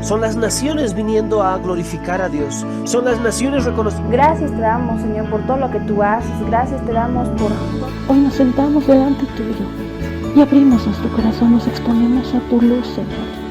Son las naciones viniendo a glorificar a Dios. Son las naciones reconociendo. Gracias te damos, Señor, por todo lo que tú haces. Gracias te damos por... Hoy nos sentamos delante tuyo y abrimos nuestro corazón, nos exponemos a tu luz, Señor.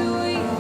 Libertad.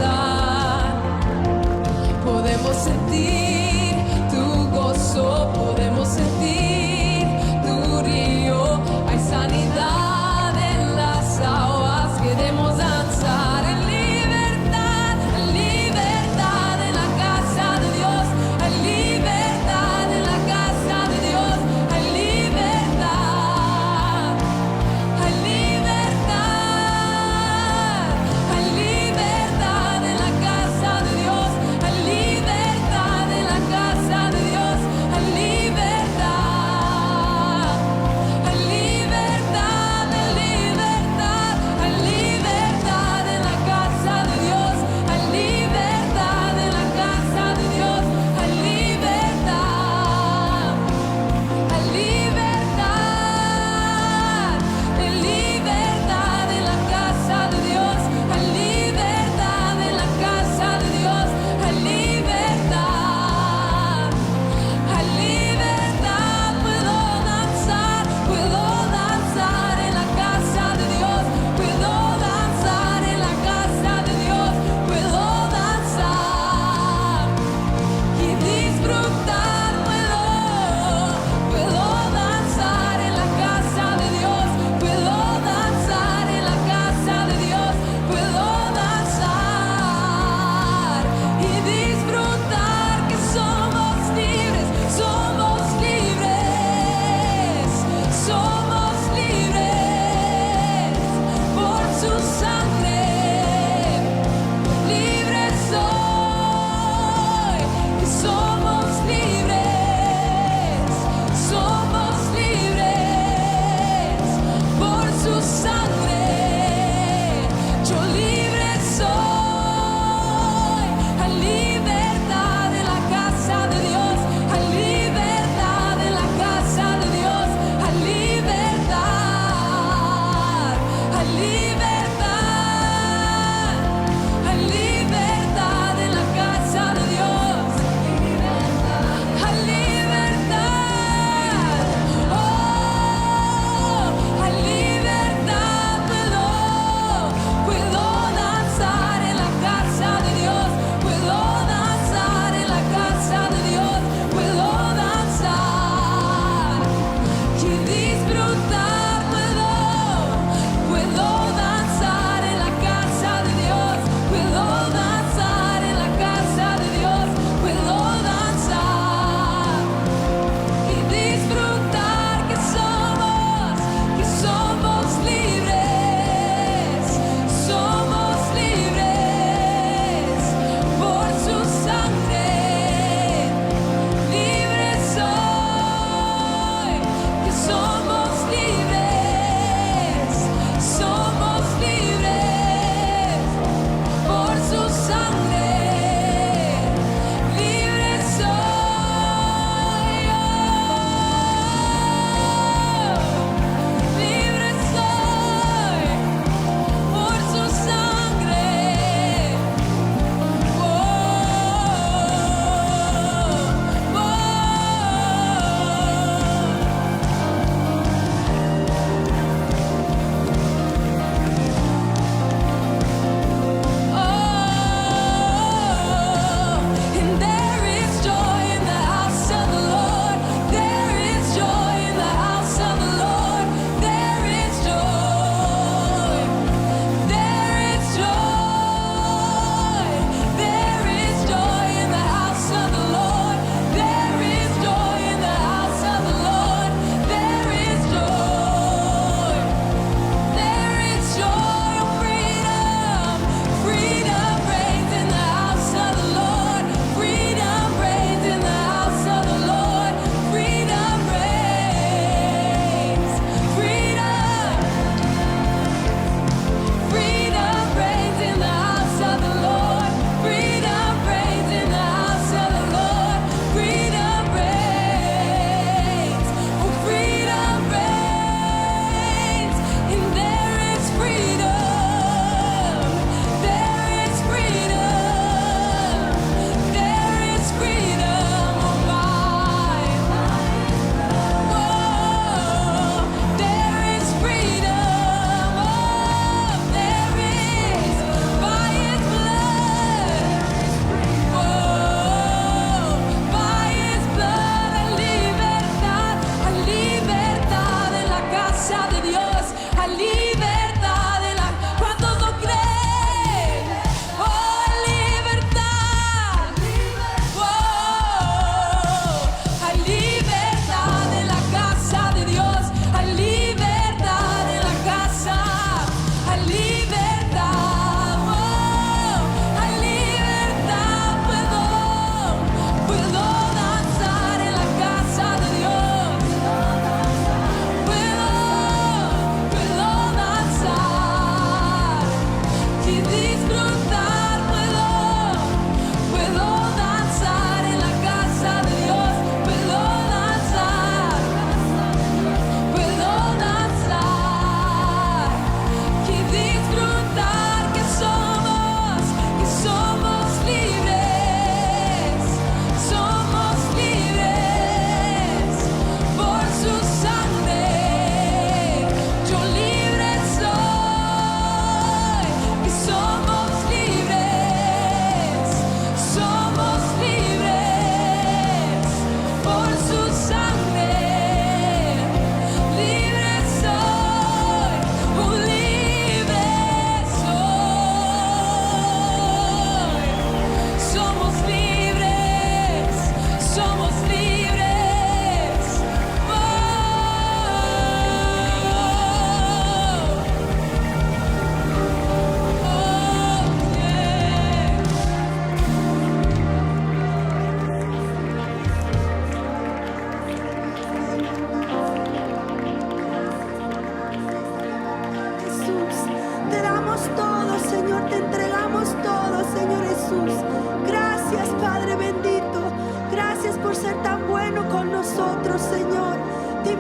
danzar. Podemos sentir tu gozo, podemos sentir tu río. Hay sanidad en las aguas, queremos danzar en libertad en la casa de Dios. Hay libertad en la casa de Dios. Hay libertad, hay libertad, hay libertad en la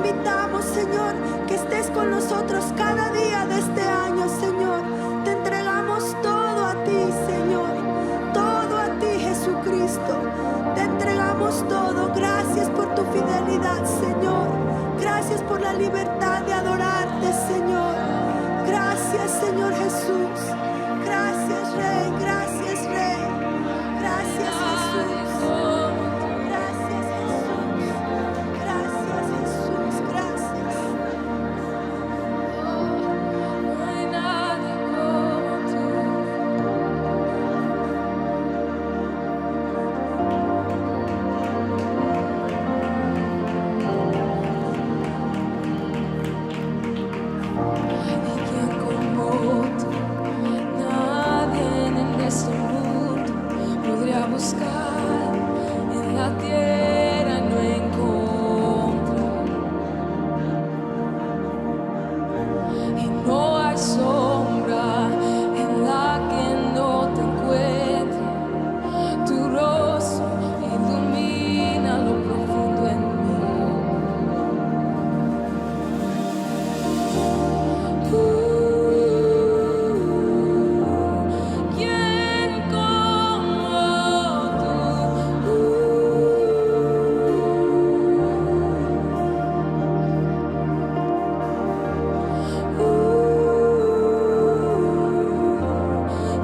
invitamos, Señor, que estés con nosotros cada día de este año, Señor. Te entregamos todo a ti, Señor, todo a ti, Jesucristo. Te entregamos todo. Gracias por tu fidelidad, Señor. Gracias por la libertad de adorarte, Señor. Gracias, Señor Jesús. Gracias, Rey. Gracias, Rey. Gracias, Jesús. Gracias, Jesús. Gracias, Jesús. Gracias. No hay nadie como tú. ¿Y quién como tú? Nadie en este mundo podría buscar en la tierra y no encontrar. Y no hay sombra en la que no te encuentre. Tu rostro ilumina lo profundo en mí. ¿Quién como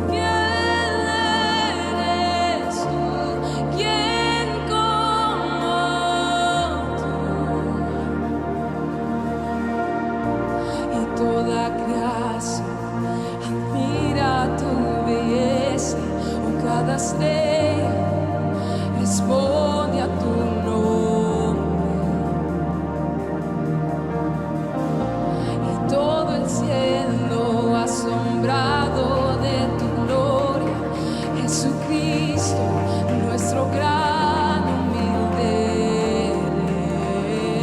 fiel eres tú? ¿Quién como tú? Y toda creación admira tu belleza, o cada estrella responde a tu nombre. Y todo el cielo asombrado de tu gloria, Jesucristo, nuestro gran humilde Rey.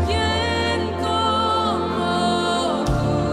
¿Quién como tú?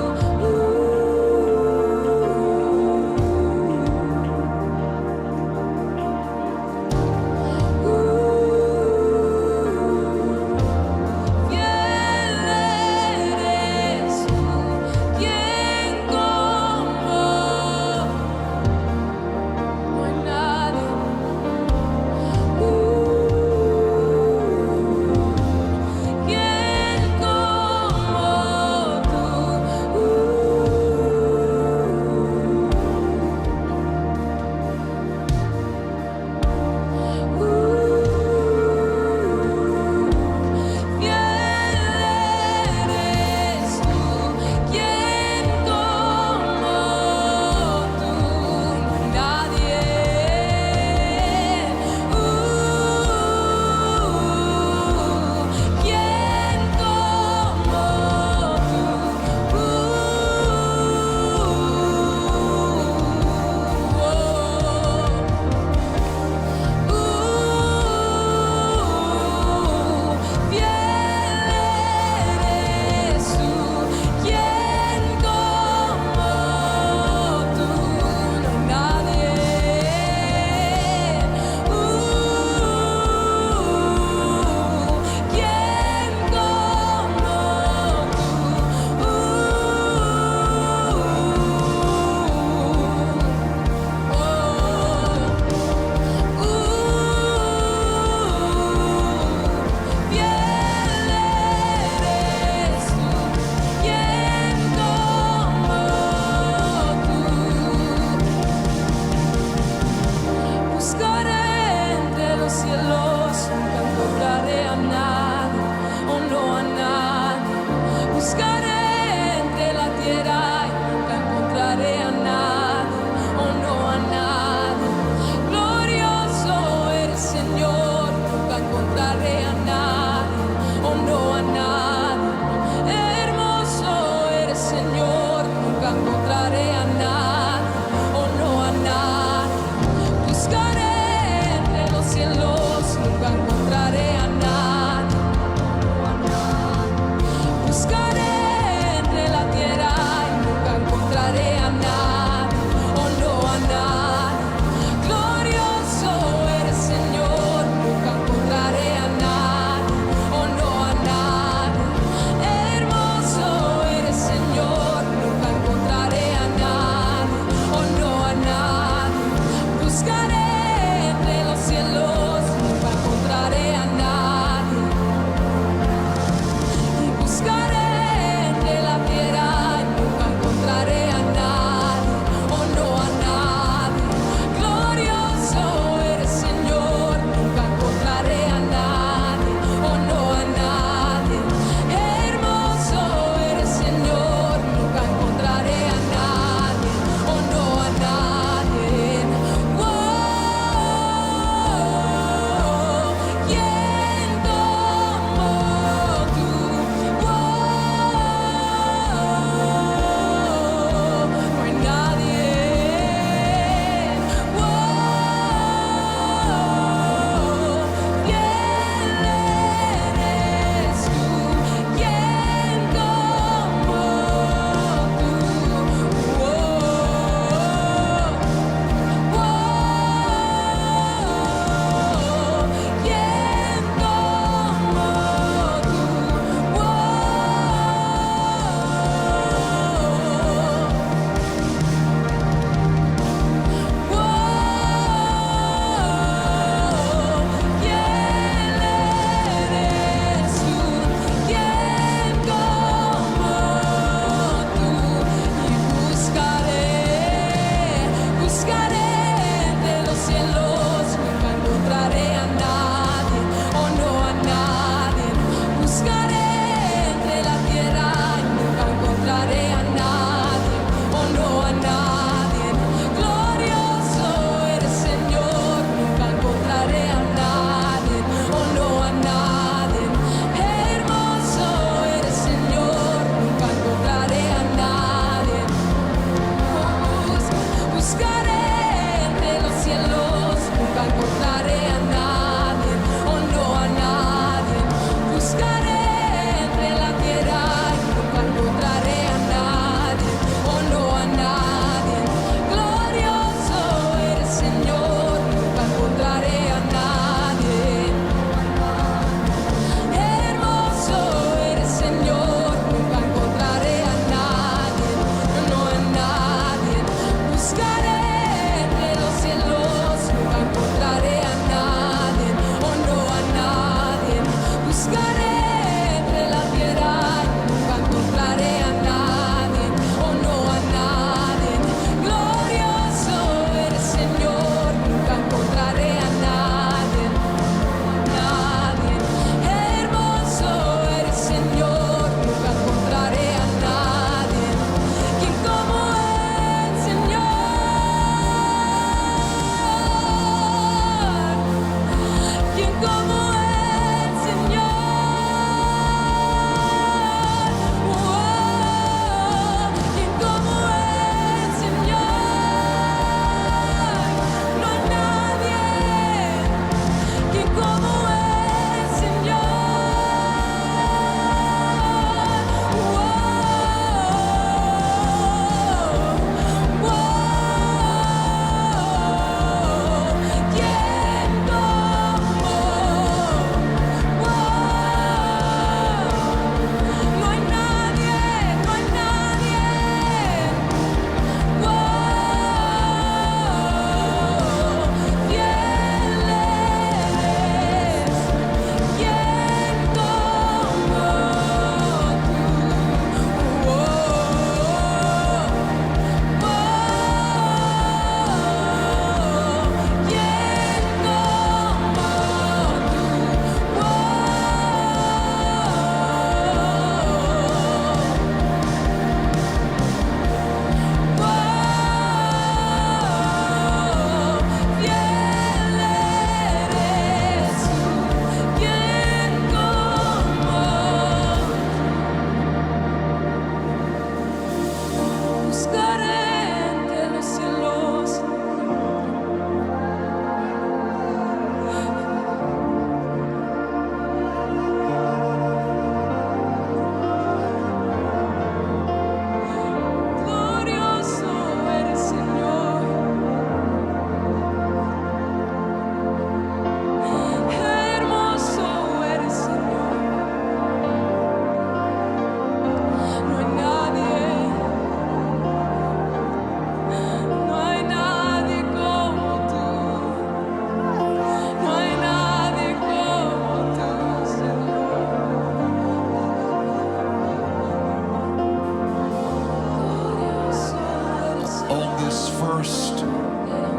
first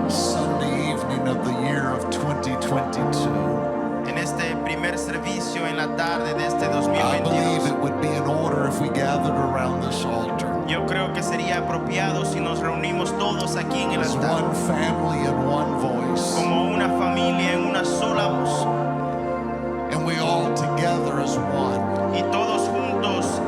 Sunday evening of the year of 2022, En este primer servicio en la tarde de este I believe 2022, it would be in order if we gathered around this altar yo creo que sería apropiado si nos reunimos todos aquí en el as altar, one family and one voice, como una familia en una sola voz, and we all together as one y todos juntos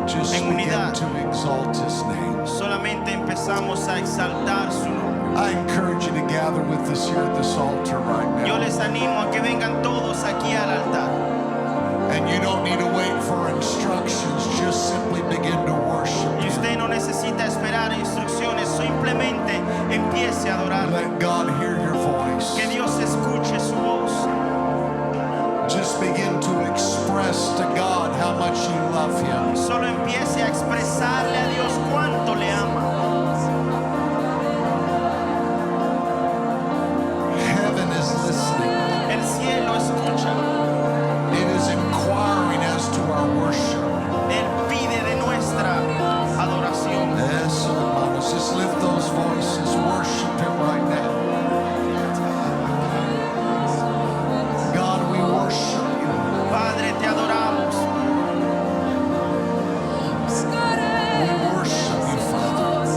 just En begin unidad. to exalt His name. solamente empezamos a exaltar su nombre. I encourage you to gather with us here at this altar right Yo now. les animo a que vengan todos aquí al altar. And you don't need to wait for instructions, just simply begin to worship Y Him. usted no necesita esperar instrucciones, simplemente empiece a adorar. Let God hear your voice. Que Dios escuche su voz. Just begin to express to God how much you love Him. Solo empiece a expresarle a Dios cuánto le ama. Heaven is listening. El cielo escucha. It is inquiring as to our worship. Él pide de nuestra adoración. Eso, hermanos, just lift those voices. Worship Him right now. God, we worship You. Padre, te adoramos. We worship You, Father.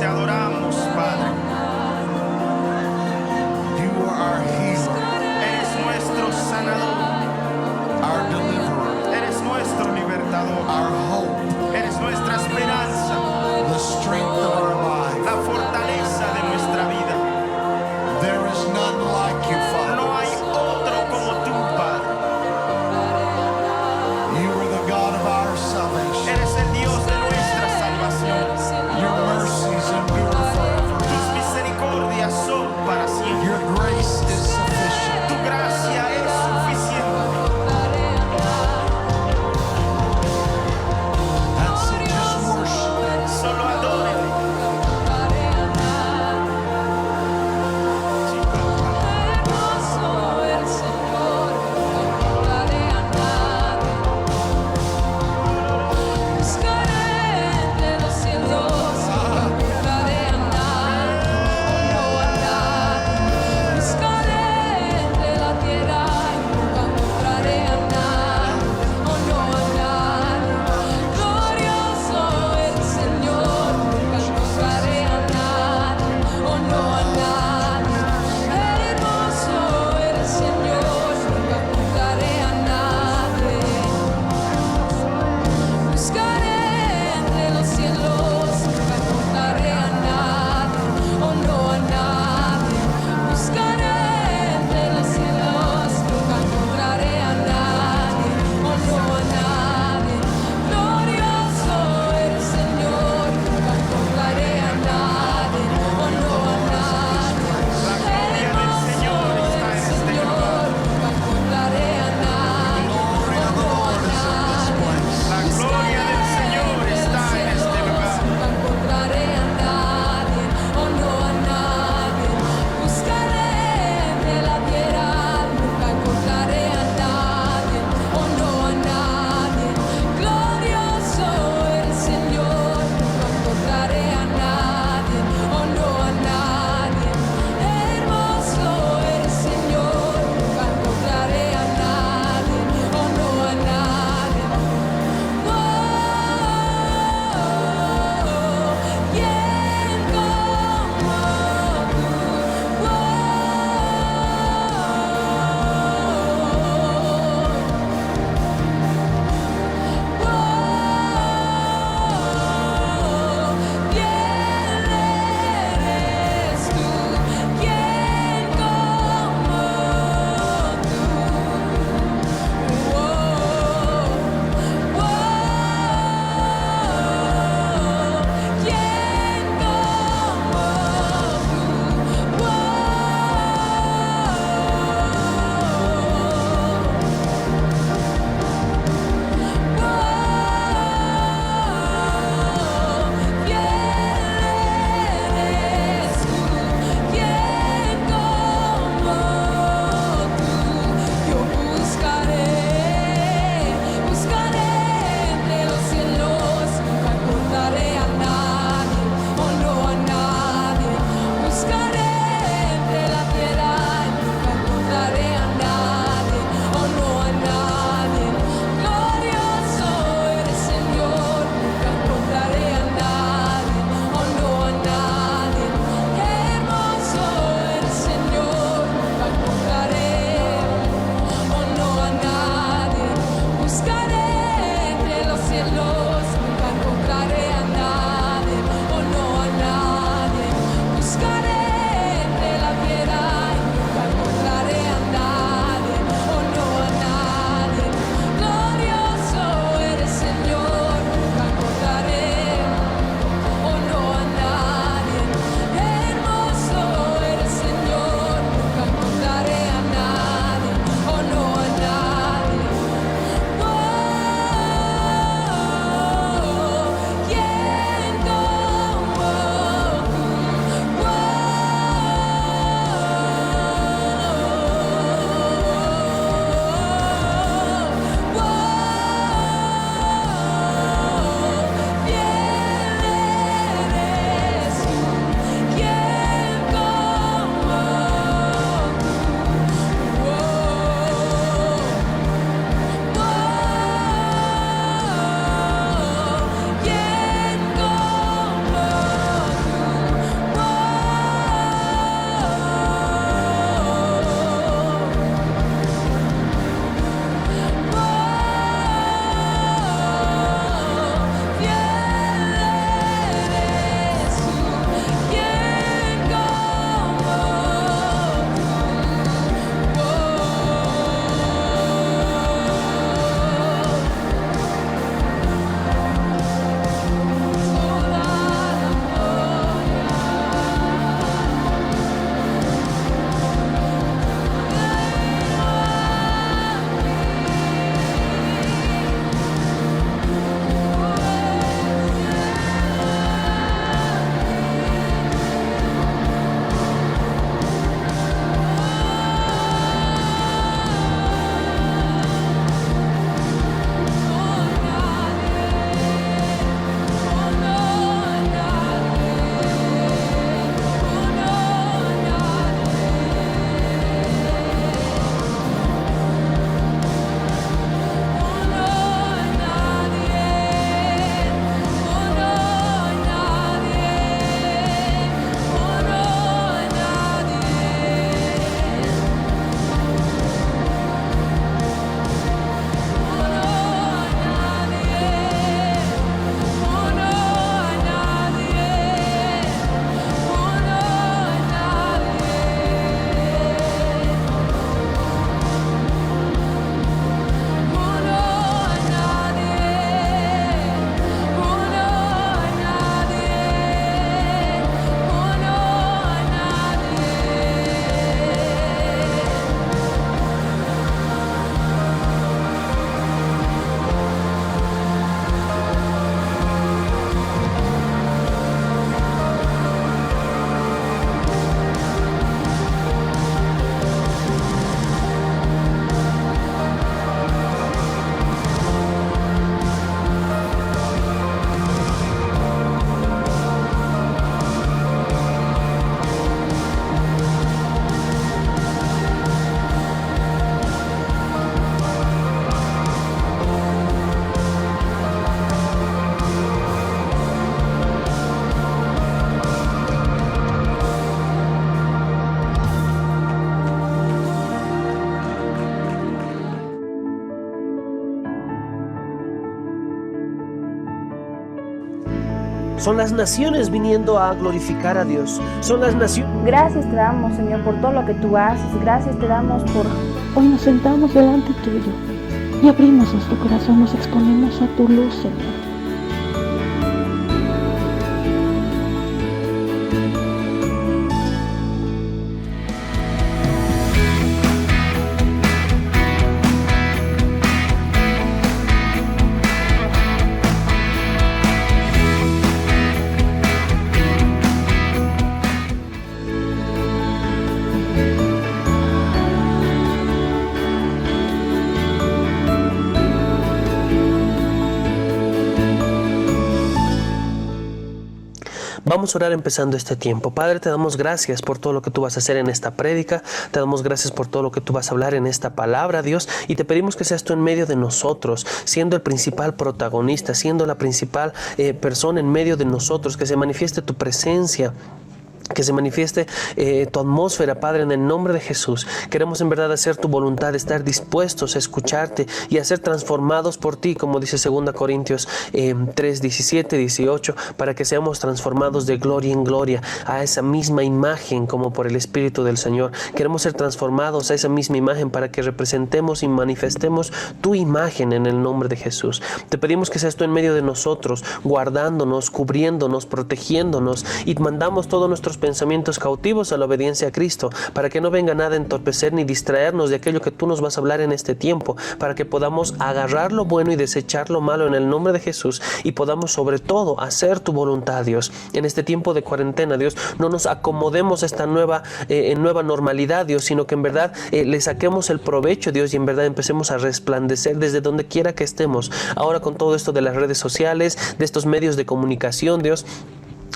Son las naciones viniendo a glorificar a Dios. Son las naciones. Gracias te damos, Señor, por todo lo que tú haces. Gracias te damos por... Hoy nos sentamos delante tuyo y abrimos nuestro corazón, nos exponemos a tu luz, Señor. Vamos a orar empezando este tiempo. Padre, te damos gracias por todo lo que tú vas a hacer en esta prédica. Te damos gracias por todo lo que tú vas a hablar en esta palabra, Dios. Y te pedimos que seas tú en medio de nosotros, siendo el principal protagonista, siendo la principal persona en medio de nosotros, que se manifieste tu presencia, que se manifieste tu atmósfera, Padre, en el nombre de Jesús. Queremos en verdad hacer tu voluntad, estar dispuestos a escucharte y a ser transformados por ti, como dice 2 Corintios 3, 17, 18, para que seamos transformados de gloria en gloria a esa misma imagen como por el Espíritu del Señor. Queremos ser transformados a esa misma imagen para que representemos y manifestemos tu imagen en el nombre de Jesús. Te pedimos que seas tú en medio de nosotros, guardándonos, cubriéndonos, protegiéndonos, y mandamos todos nuestros pensamientos cautivos a la obediencia a Cristo, para que no venga nada a entorpecer ni distraernos de aquello que tú nos vas a hablar en este tiempo, para que podamos agarrar lo bueno y desechar lo malo en el nombre de Jesús, y podamos sobre todo hacer tu voluntad, Dios. En este tiempo de cuarentena, Dios, no nos acomodemos a esta nueva normalidad, Dios, sino que en verdad le saquemos el provecho, Dios, y en verdad empecemos a resplandecer desde donde quiera que estemos. Ahora con todo esto de las redes sociales, de estos medios de comunicación, Dios,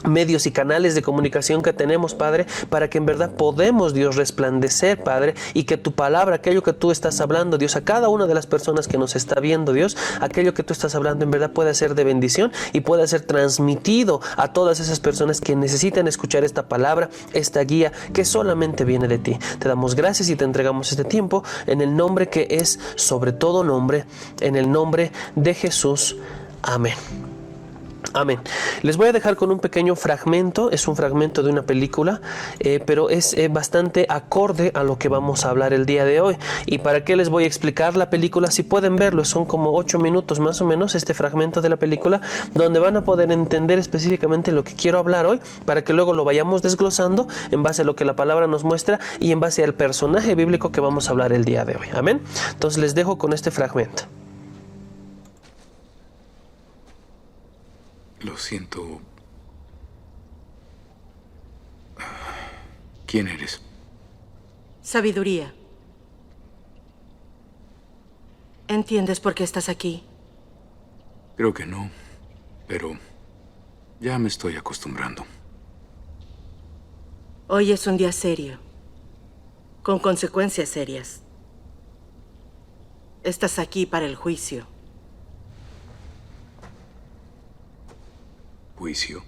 medios y canales de comunicación que tenemos, Padre, para que en verdad podemos, Dios, resplandecer, Padre, y que tu palabra, aquello que tú estás hablando, Dios, a cada una de las personas que nos está viendo, Dios, aquello que tú estás hablando en verdad pueda ser de bendición y pueda ser transmitido a todas esas personas que necesitan escuchar esta palabra, esta guía que solamente viene de ti. Te damos gracias y te entregamos este tiempo en el nombre que es sobre todo nombre, en el nombre de Jesús. Amén. Amén. Les voy a dejar con un pequeño fragmento. Es un fragmento de una película, pero es bastante acorde a lo que vamos a hablar el día de hoy. ¿Y para qué les voy a explicar la película? Si pueden verlo, son como 8 minutos más o menos este fragmento de la película, donde van a poder entender específicamente lo que quiero hablar hoy, para que luego lo vayamos desglosando en base a lo que la palabra nos muestra y en base al personaje bíblico que vamos a hablar el día de hoy. Amén. Entonces les dejo con este fragmento. Lo siento. ¿Quién eres? Sabiduría. ¿Entiendes por qué estás aquí? Creo que no, pero ya me estoy acostumbrando. Hoy es un día serio, con consecuencias serias. Estás aquí para el juicio. ¿Juicio?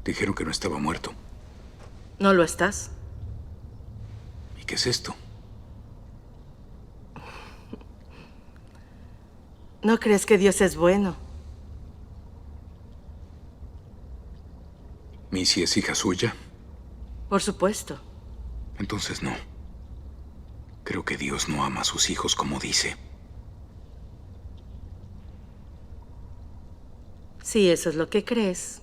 Dijeron que no estaba muerto. ¿No lo estás? ¿Y qué es esto? ¿No crees que Dios es bueno? ¿Missy es hija suya? Por supuesto. Entonces no. Creo que Dios no ama a sus hijos como dice. Si eso es lo que crees.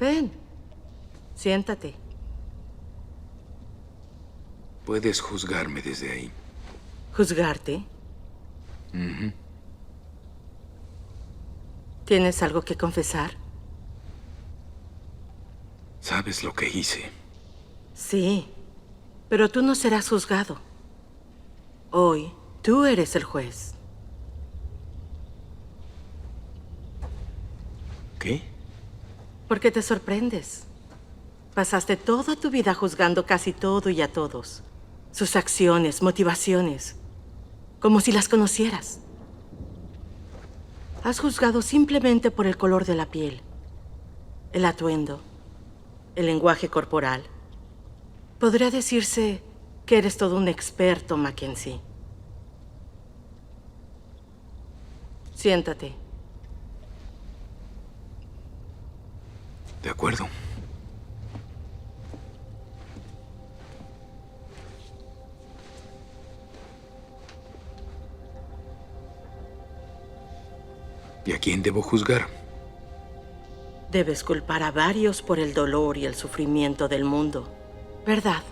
Ven, siéntate. Puedes juzgarme desde ahí. ¿Juzgarte? Uh-huh. ¿Tienes algo que confesar? ¿Sabes lo que hice? Sí, pero tú no serás juzgado. Hoy, tú eres el juez. ¿Qué? ¿Por qué te sorprendes? Pasaste toda tu vida juzgando casi todo y a todos. Sus acciones, motivaciones, como si las conocieras. Has juzgado simplemente por el color de la piel, el atuendo, el lenguaje corporal. Podría decirse que eres todo un experto, Mackenzie. Siéntate. De acuerdo. ¿Y a quién debo juzgar? Debes culpar a varios por el dolor y el sufrimiento del mundo, ¿verdad?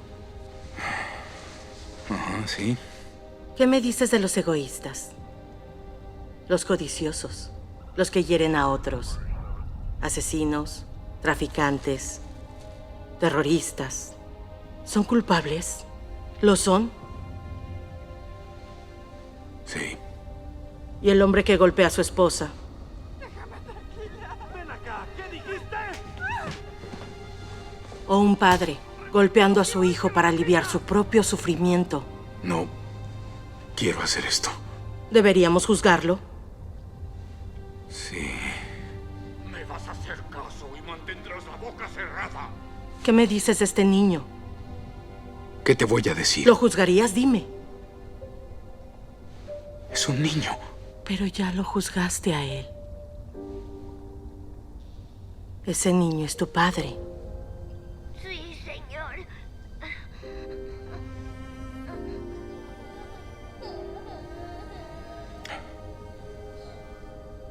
Ajá, sí. ¿Qué me dices de los egoístas? Los codiciosos, los que hieren a otros, asesinos, traficantes, terroristas. ¿Son culpables? ¿Lo son? Sí. ¿Y el hombre que golpea a su esposa? ¿O un padre golpeando a su hijo para aliviar su propio sufrimiento? No quiero hacer esto. ¿Deberíamos juzgarlo? Sí. Me vas a hacer caso y mantendrás la boca cerrada. ¿Qué me dices de este niño? ¿Qué te voy a decir? ¿Lo juzgarías? Dime. Es un niño. Pero ya lo juzgaste a él. Ese niño es tu padre. Sí, señor.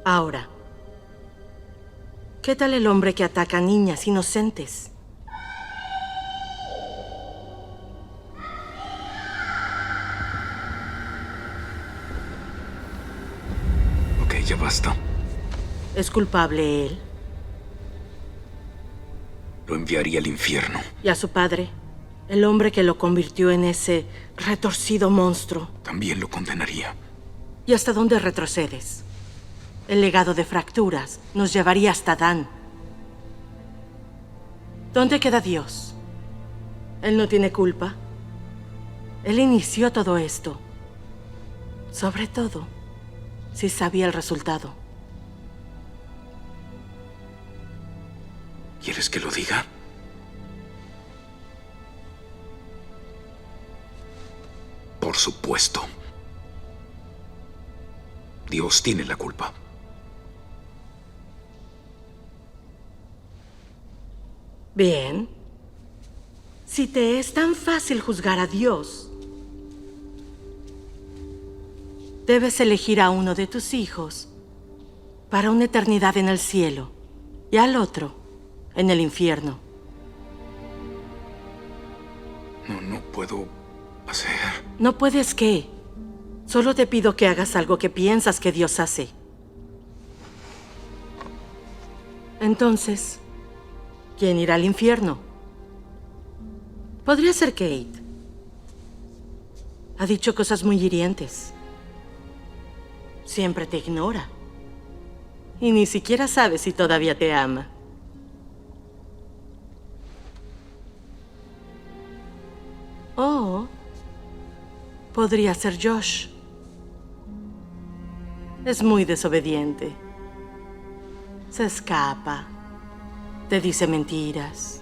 Ahora, ¿qué tal el hombre que ataca a niñas inocentes? Ok, ya basta. ¿Es culpable él? Lo enviaría al infierno. ¿Y a su padre? El hombre que lo convirtió en ese retorcido monstruo. También lo condenaría. ¿Y hasta dónde retrocedes? El legado de fracturas nos llevaría hasta Dan. ¿Dónde queda Dios? ¿Él no tiene culpa? Él inició todo esto. Sobre todo, si sabía el resultado. ¿Quieres que lo diga? Por supuesto. Dios tiene la culpa. Bien. Si te es tan fácil juzgar a Dios, debes elegir a uno de tus hijos para una eternidad en el cielo y al otro en el infierno. No puedo hacer. ¿No puedes qué? Solo te pido que hagas algo que piensas que Dios hace. Entonces, ¿quién irá al infierno? Podría ser Kate. Ha dicho cosas muy hirientes. Siempre te ignora. Y ni siquiera sabe si todavía te ama. O podría ser Josh. Es muy desobediente. Se escapa. Te dice mentiras.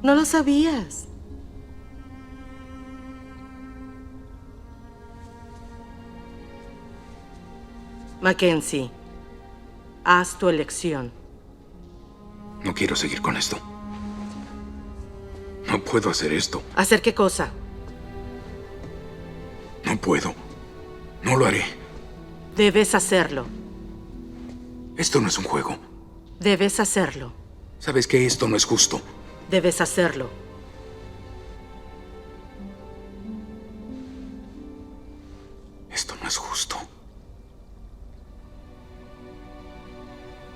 ¿No lo sabías? Mackenzie, haz tu elección. No quiero seguir con esto. No puedo hacer esto. ¿Hacer qué cosa? No puedo. No lo haré. Debes hacerlo. Esto no es un juego. Debes hacerlo. ¿Sabes que esto no es justo? Debes hacerlo. Esto no es justo.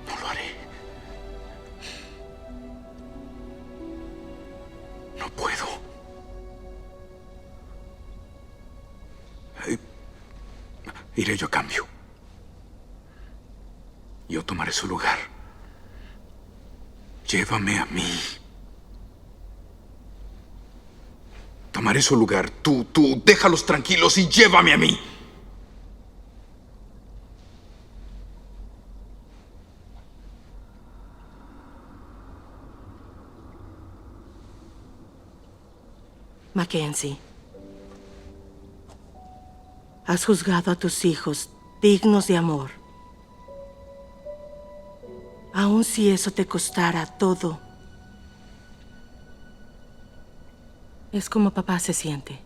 No lo haré. No puedo. Iré yo a cambio. Yo tomaré su lugar. Llévame a mí. Tomaré su lugar. Tú, déjalos tranquilos y llévame a mí. Mackenzie, Has juzgado a tus hijos dignos de amor. Aun si eso te costara todo. Es como papá se siente.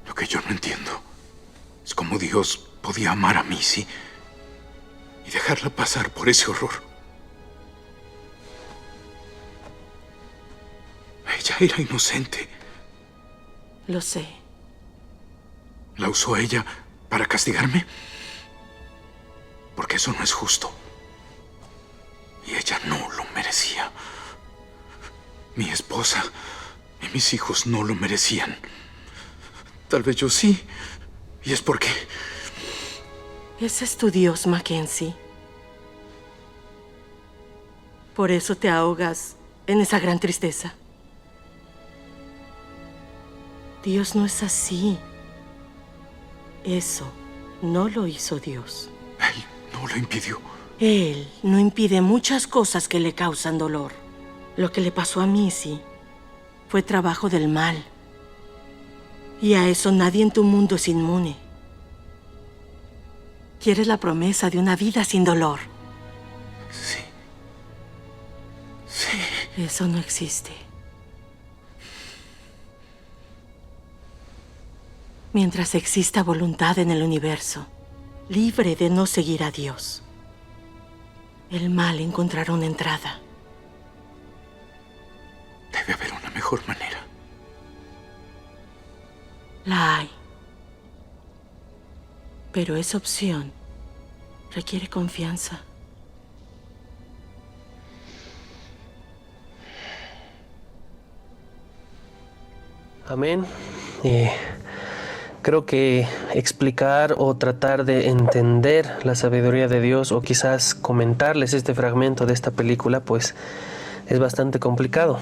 Lo que yo no entiendo es cómo Dios podía amar a Missy y dejarla pasar por ese horror. Ella era inocente. Lo sé. ¿La usó ella para castigarme? Porque eso no es justo. Y ella no lo merecía. Mi esposa y mis hijos no lo merecían. Tal vez yo sí. Y es porque... Ese es tu Dios, Mackenzie. Por eso te ahogas en esa gran tristeza. Dios no es así. Eso no lo hizo Dios. Él no lo impidió. Él no impide muchas cosas que le causan dolor. Lo que le pasó a Missy fue trabajo del mal. Y a eso nadie en tu mundo es inmune. ¿Quieres la promesa de una vida sin dolor? Sí. Sí. Eso no existe. Mientras exista voluntad en el universo, libre de no seguir a Dios, el mal encontrará una entrada. Debe haber una mejor manera. La hay. Pero esa opción requiere confianza. Amén. Creo que explicar o tratar de entender la sabiduría de Dios o quizás comentarles este fragmento de esta película, pues es bastante complicado.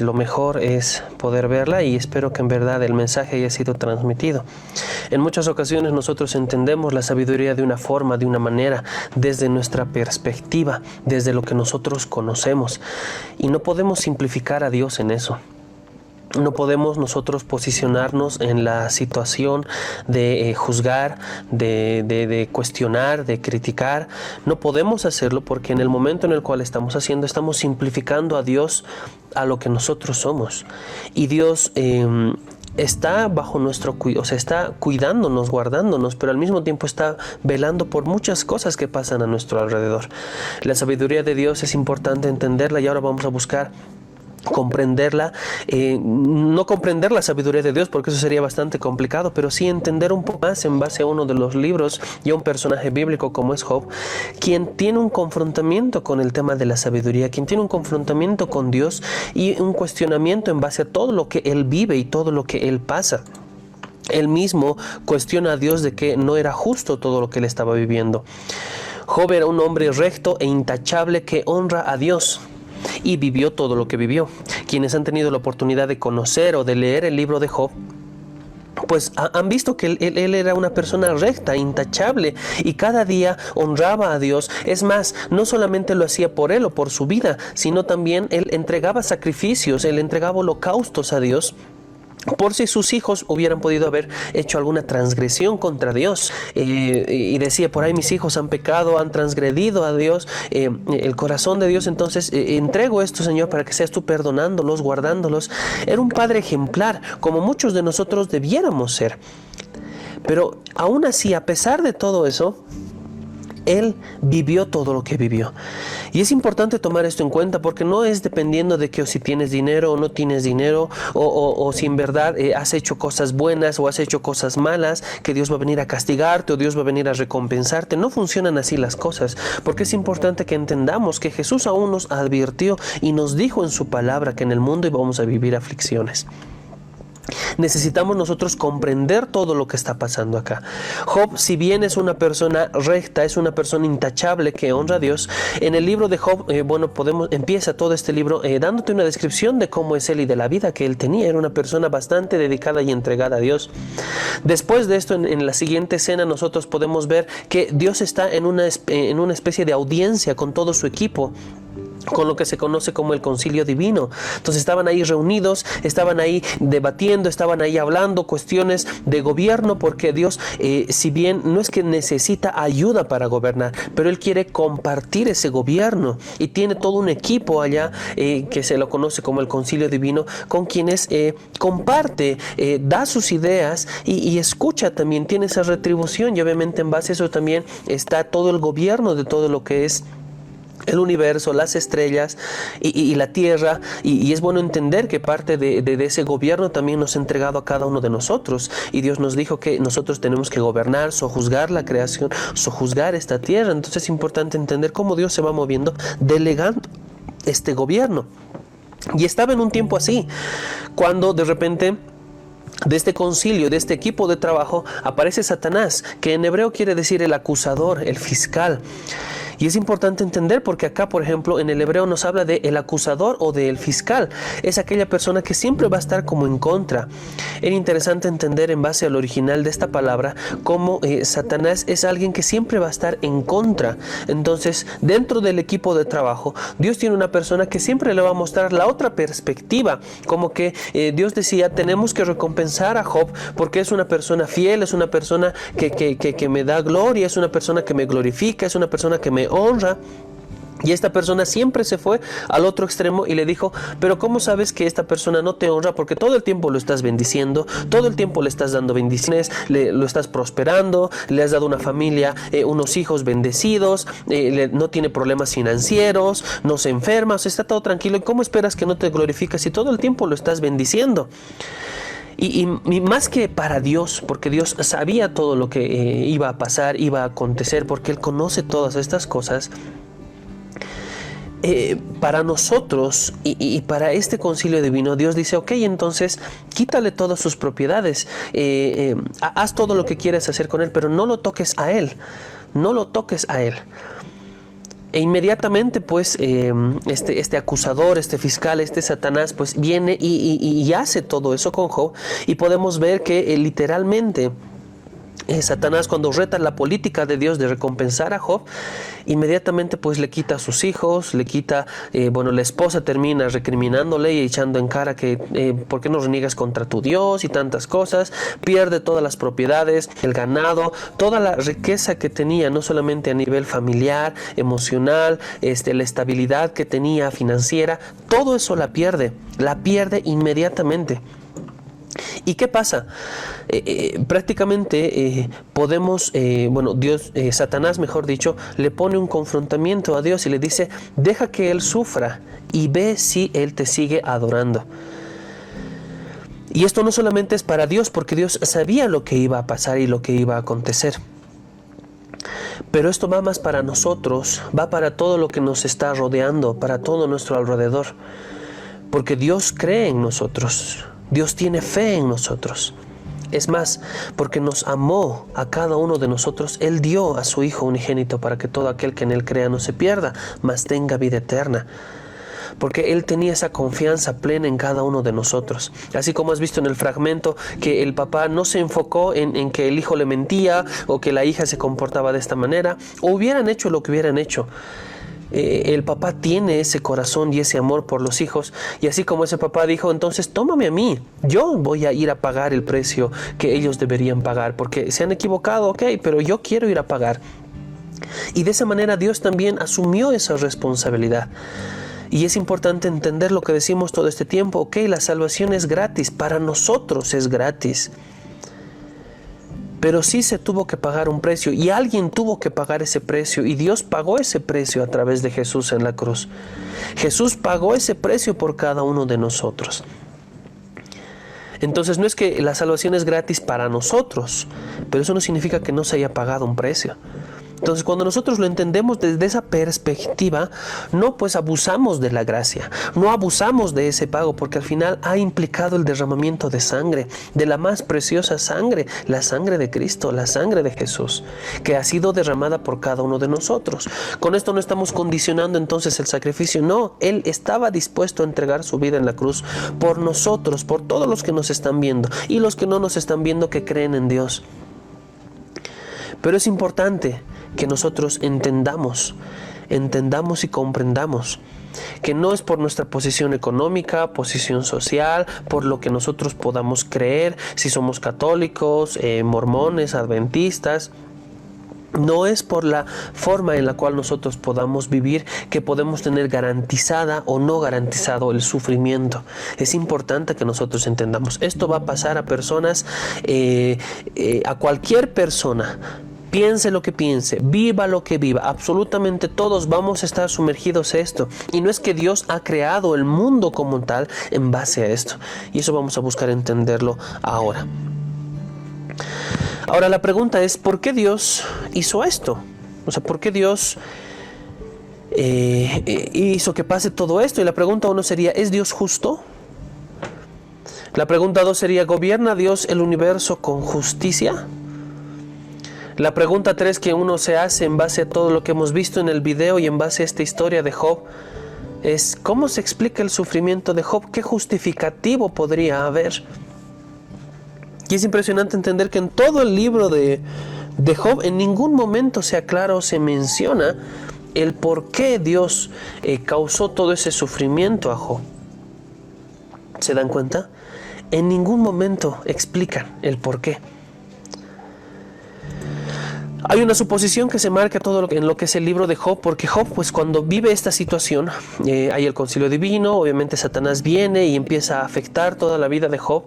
Lo mejor es poder verla y espero que en verdad el mensaje haya sido transmitido. En muchas ocasiones nosotros entendemos la sabiduría de una forma, de una manera, desde nuestra perspectiva, desde lo que nosotros conocemos, y no podemos simplificar a Dios en eso. No podemos nosotros posicionarnos en la situación de juzgar, de cuestionar, de criticar. No podemos hacerlo porque en el momento en el cual estamos haciendo, estamos simplificando a Dios a lo que nosotros somos. Y Dios está bajo nuestro cuidado, o sea, está cuidándonos, guardándonos, pero al mismo tiempo está velando por muchas cosas que pasan a nuestro alrededor. La sabiduría de Dios es importante entenderla y ahora vamos a buscar comprenderla, no comprender la sabiduría de Dios porque eso sería bastante complicado, pero sí entender un poco más en base a uno de los libros y a un personaje bíblico como es Job, quien tiene un confrontamiento con el tema de la sabiduría, quien tiene un confrontamiento con Dios y un cuestionamiento en base a todo lo que él vive y todo lo que él pasa. Él mismo cuestiona a Dios de que no era justo todo lo que él estaba viviendo. Job era un hombre recto e intachable que honra a Dios y vivió todo lo que vivió. Quienes han tenido la oportunidad de conocer o de leer el libro de Job, pues han visto que él era una persona recta, intachable, y cada día honraba a Dios. Es más, no solamente lo hacía por él o por su vida, sino también él entregaba sacrificios, él entregaba holocaustos a Dios, por si sus hijos hubieran podido haber hecho alguna transgresión contra Dios. Y decía, por ahí mis hijos han pecado, han transgredido a Dios, el corazón de Dios, entonces entrego esto, Señor, para que seas tú perdonándolos, guardándolos. Era un padre ejemplar, como muchos de nosotros debiéramos ser. Pero aún así, a pesar de todo eso, él vivió todo lo que vivió. Y es importante tomar esto en cuenta porque no es dependiendo de que o si tienes dinero o no tienes dinero o si en verdad has hecho cosas buenas o has hecho cosas malas que Dios va a venir a castigarte o Dios va a venir a recompensarte. No funcionan así las cosas, porque es importante que entendamos que Jesús aún nos advirtió y nos dijo en su palabra que en el mundo íbamos a vivir aflicciones. necesitamos nosotros comprender todo lo que está pasando acá. Job, si bien es una persona recta, es una persona intachable que honra a Dios, en el libro de Job, empieza todo este libro dándote una descripción de cómo es él y de la vida que él tenía. Era una persona bastante dedicada y entregada a Dios. Después de esto, en la siguiente escena, nosotros podemos ver que Dios está en una especie de audiencia con todo su equipo, con lo que se conoce como el concilio divino. Entonces estaban ahí reunidos, estaban ahí debatiendo, estaban ahí hablando cuestiones de gobierno, porque Dios, si bien no es que necesita ayuda para gobernar, pero Él quiere compartir ese gobierno, y tiene todo un equipo allá que se lo conoce como el concilio divino, con quienes comparte, da sus ideas y escucha también, tiene esa retribución, y obviamente en base a eso también está todo el gobierno de todo lo que es el universo, las estrellas y la tierra, y es bueno entender que parte de ese gobierno también nos ha entregado a cada uno de nosotros, y Dios nos dijo que nosotros tenemos que gobernar, sojuzgar la creación, sojuzgar esta tierra. Entonces es importante entender cómo Dios se va moviendo, delegando este gobierno. Y estaba en un tiempo así, cuando de repente de este concilio, de este equipo de trabajo, aparece Satanás, que en hebreo quiere decir el acusador, el fiscal. Y es importante entender, porque acá, por ejemplo, en el hebreo nos habla de el acusador o del fiscal. Es aquella persona que siempre va a estar como en contra. Era interesante entender en base al original de esta palabra cómo Satanás es alguien que siempre va a estar en contra. Entonces, dentro del equipo de trabajo, Dios tiene una persona que siempre le va a mostrar la otra perspectiva. Como que Dios decía, tenemos que recompensar a Job porque es una persona fiel, es una persona que me da gloria, es una persona que me glorifica, es una persona que me honra. Y esta persona siempre se fue al otro extremo y le dijo, pero ¿cómo sabes que esta persona no te honra? Porque todo el tiempo lo estás bendiciendo, todo el tiempo le estás dando bendiciones, lo estás prosperando, le has dado una familia, unos hijos bendecidos, no tiene problemas financieros, no se enferma, o sea, está todo tranquilo. ¿Y cómo esperas que no te glorifiques si todo el tiempo lo estás bendiciendo? Y más que para Dios, porque Dios sabía todo lo que iba a pasar, iba a acontecer, porque Él conoce todas estas cosas. Para nosotros y para este concilio divino, Dios dice, ok, entonces quítale todas sus propiedades, haz todo lo que quieras hacer con Él, pero no lo toques a Él, no lo toques a Él. E inmediatamente pues este acusador, este fiscal, este Satanás pues viene y hace todo eso con Job, y podemos ver que literalmente Satanás, cuando reta la política de Dios de recompensar a Job, inmediatamente pues le quita a sus hijos, le quita, la esposa termina recriminándole y echando en cara que ¿por qué no reniegas contra tu Dios? Y tantas cosas. Pierde todas las propiedades, el ganado, toda la riqueza que tenía, no solamente a nivel familiar, emocional, la estabilidad que tenía financiera, todo eso la pierde inmediatamente. ¿Y qué pasa? Prácticamente podemos, Satanás, mejor dicho, le pone un confrontamiento a Dios y le dice, deja que Él sufra y ve si Él te sigue adorando. Y esto no solamente es para Dios, porque Dios sabía lo que iba a pasar y lo que iba a acontecer. Pero esto va más para nosotros, va para todo lo que nos está rodeando, para todo nuestro alrededor. Porque Dios cree en nosotros. Dios tiene fe en nosotros. Es más, porque nos amó a cada uno de nosotros, Él dio a su Hijo unigénito para que todo aquel que en Él crea no se pierda, mas tenga vida eterna. Porque Él tenía esa confianza plena en cada uno de nosotros. Así como has visto en el fragmento que el papá no se enfocó en que el hijo le mentía o que la hija se comportaba de esta manera, o hubieran hecho lo que hubieran hecho. El papá tiene ese corazón y ese amor por los hijos, y así como ese papá dijo, entonces tómame a mí, yo voy a ir a pagar el precio que ellos deberían pagar, porque se han equivocado, ok, pero yo quiero ir a pagar. Y de esa manera Dios también asumió esa responsabilidad. Y es importante entender lo que decimos todo este tiempo, ok, la salvación es gratis, para nosotros es gratis. Pero sí se tuvo que pagar un precio, y alguien tuvo que pagar ese precio, y Dios pagó ese precio a través de Jesús en la cruz. Jesús pagó ese precio por cada uno de nosotros. Entonces no es que la salvación es gratis para nosotros, pero eso no significa que no se haya pagado un precio. Entonces, cuando nosotros lo entendemos desde esa perspectiva, no pues abusamos de la gracia, no abusamos de ese pago, porque al final ha implicado el derramamiento de sangre, de la más preciosa sangre, la sangre de Cristo, la sangre de Jesús, que ha sido derramada por cada uno de nosotros. Con esto no estamos condicionando entonces el sacrificio, no, Él estaba dispuesto a entregar su vida en la cruz por nosotros, por todos los que nos están viendo y los que no nos están viendo, que creen en Dios. Pero es importante que nosotros entendamos y comprendamos que no es por nuestra posición económica, posición social, por lo que nosotros podamos creer, si somos católicos, mormones, adventistas. No es por la forma en la cual nosotros podamos vivir que podemos tener garantizada o no garantizado el sufrimiento. Es importante que nosotros entendamos. Esto va a pasar a personas, a cualquier persona. Piense lo que piense, viva lo que viva, absolutamente todos vamos a estar sumergidos en esto. Y no es que Dios ha creado el mundo como tal en base a esto. Y eso vamos a buscar entenderlo ahora. Ahora la pregunta es, ¿por qué Dios hizo esto? O sea, ¿por qué Dios hizo que pase todo esto? Y la pregunta 1 sería, ¿es Dios justo? La pregunta 2 sería, ¿gobierna Dios el universo con justicia? La pregunta 3 que uno se hace en base a todo lo que hemos visto en el video y en base a esta historia de Job es, ¿cómo se explica el sufrimiento de Job? ¿Qué justificativo podría haber? Y es impresionante entender que en todo el libro de Job en ningún momento se aclara o se menciona el por qué Dios causó todo ese sufrimiento a Job. ¿Se dan cuenta? En ningún momento explican el por qué. Hay una suposición que se marca todo en lo que es el libro de Job, porque Job, pues cuando vive esta situación, hay el concilio divino, obviamente Satanás viene y empieza a afectar toda la vida de Job.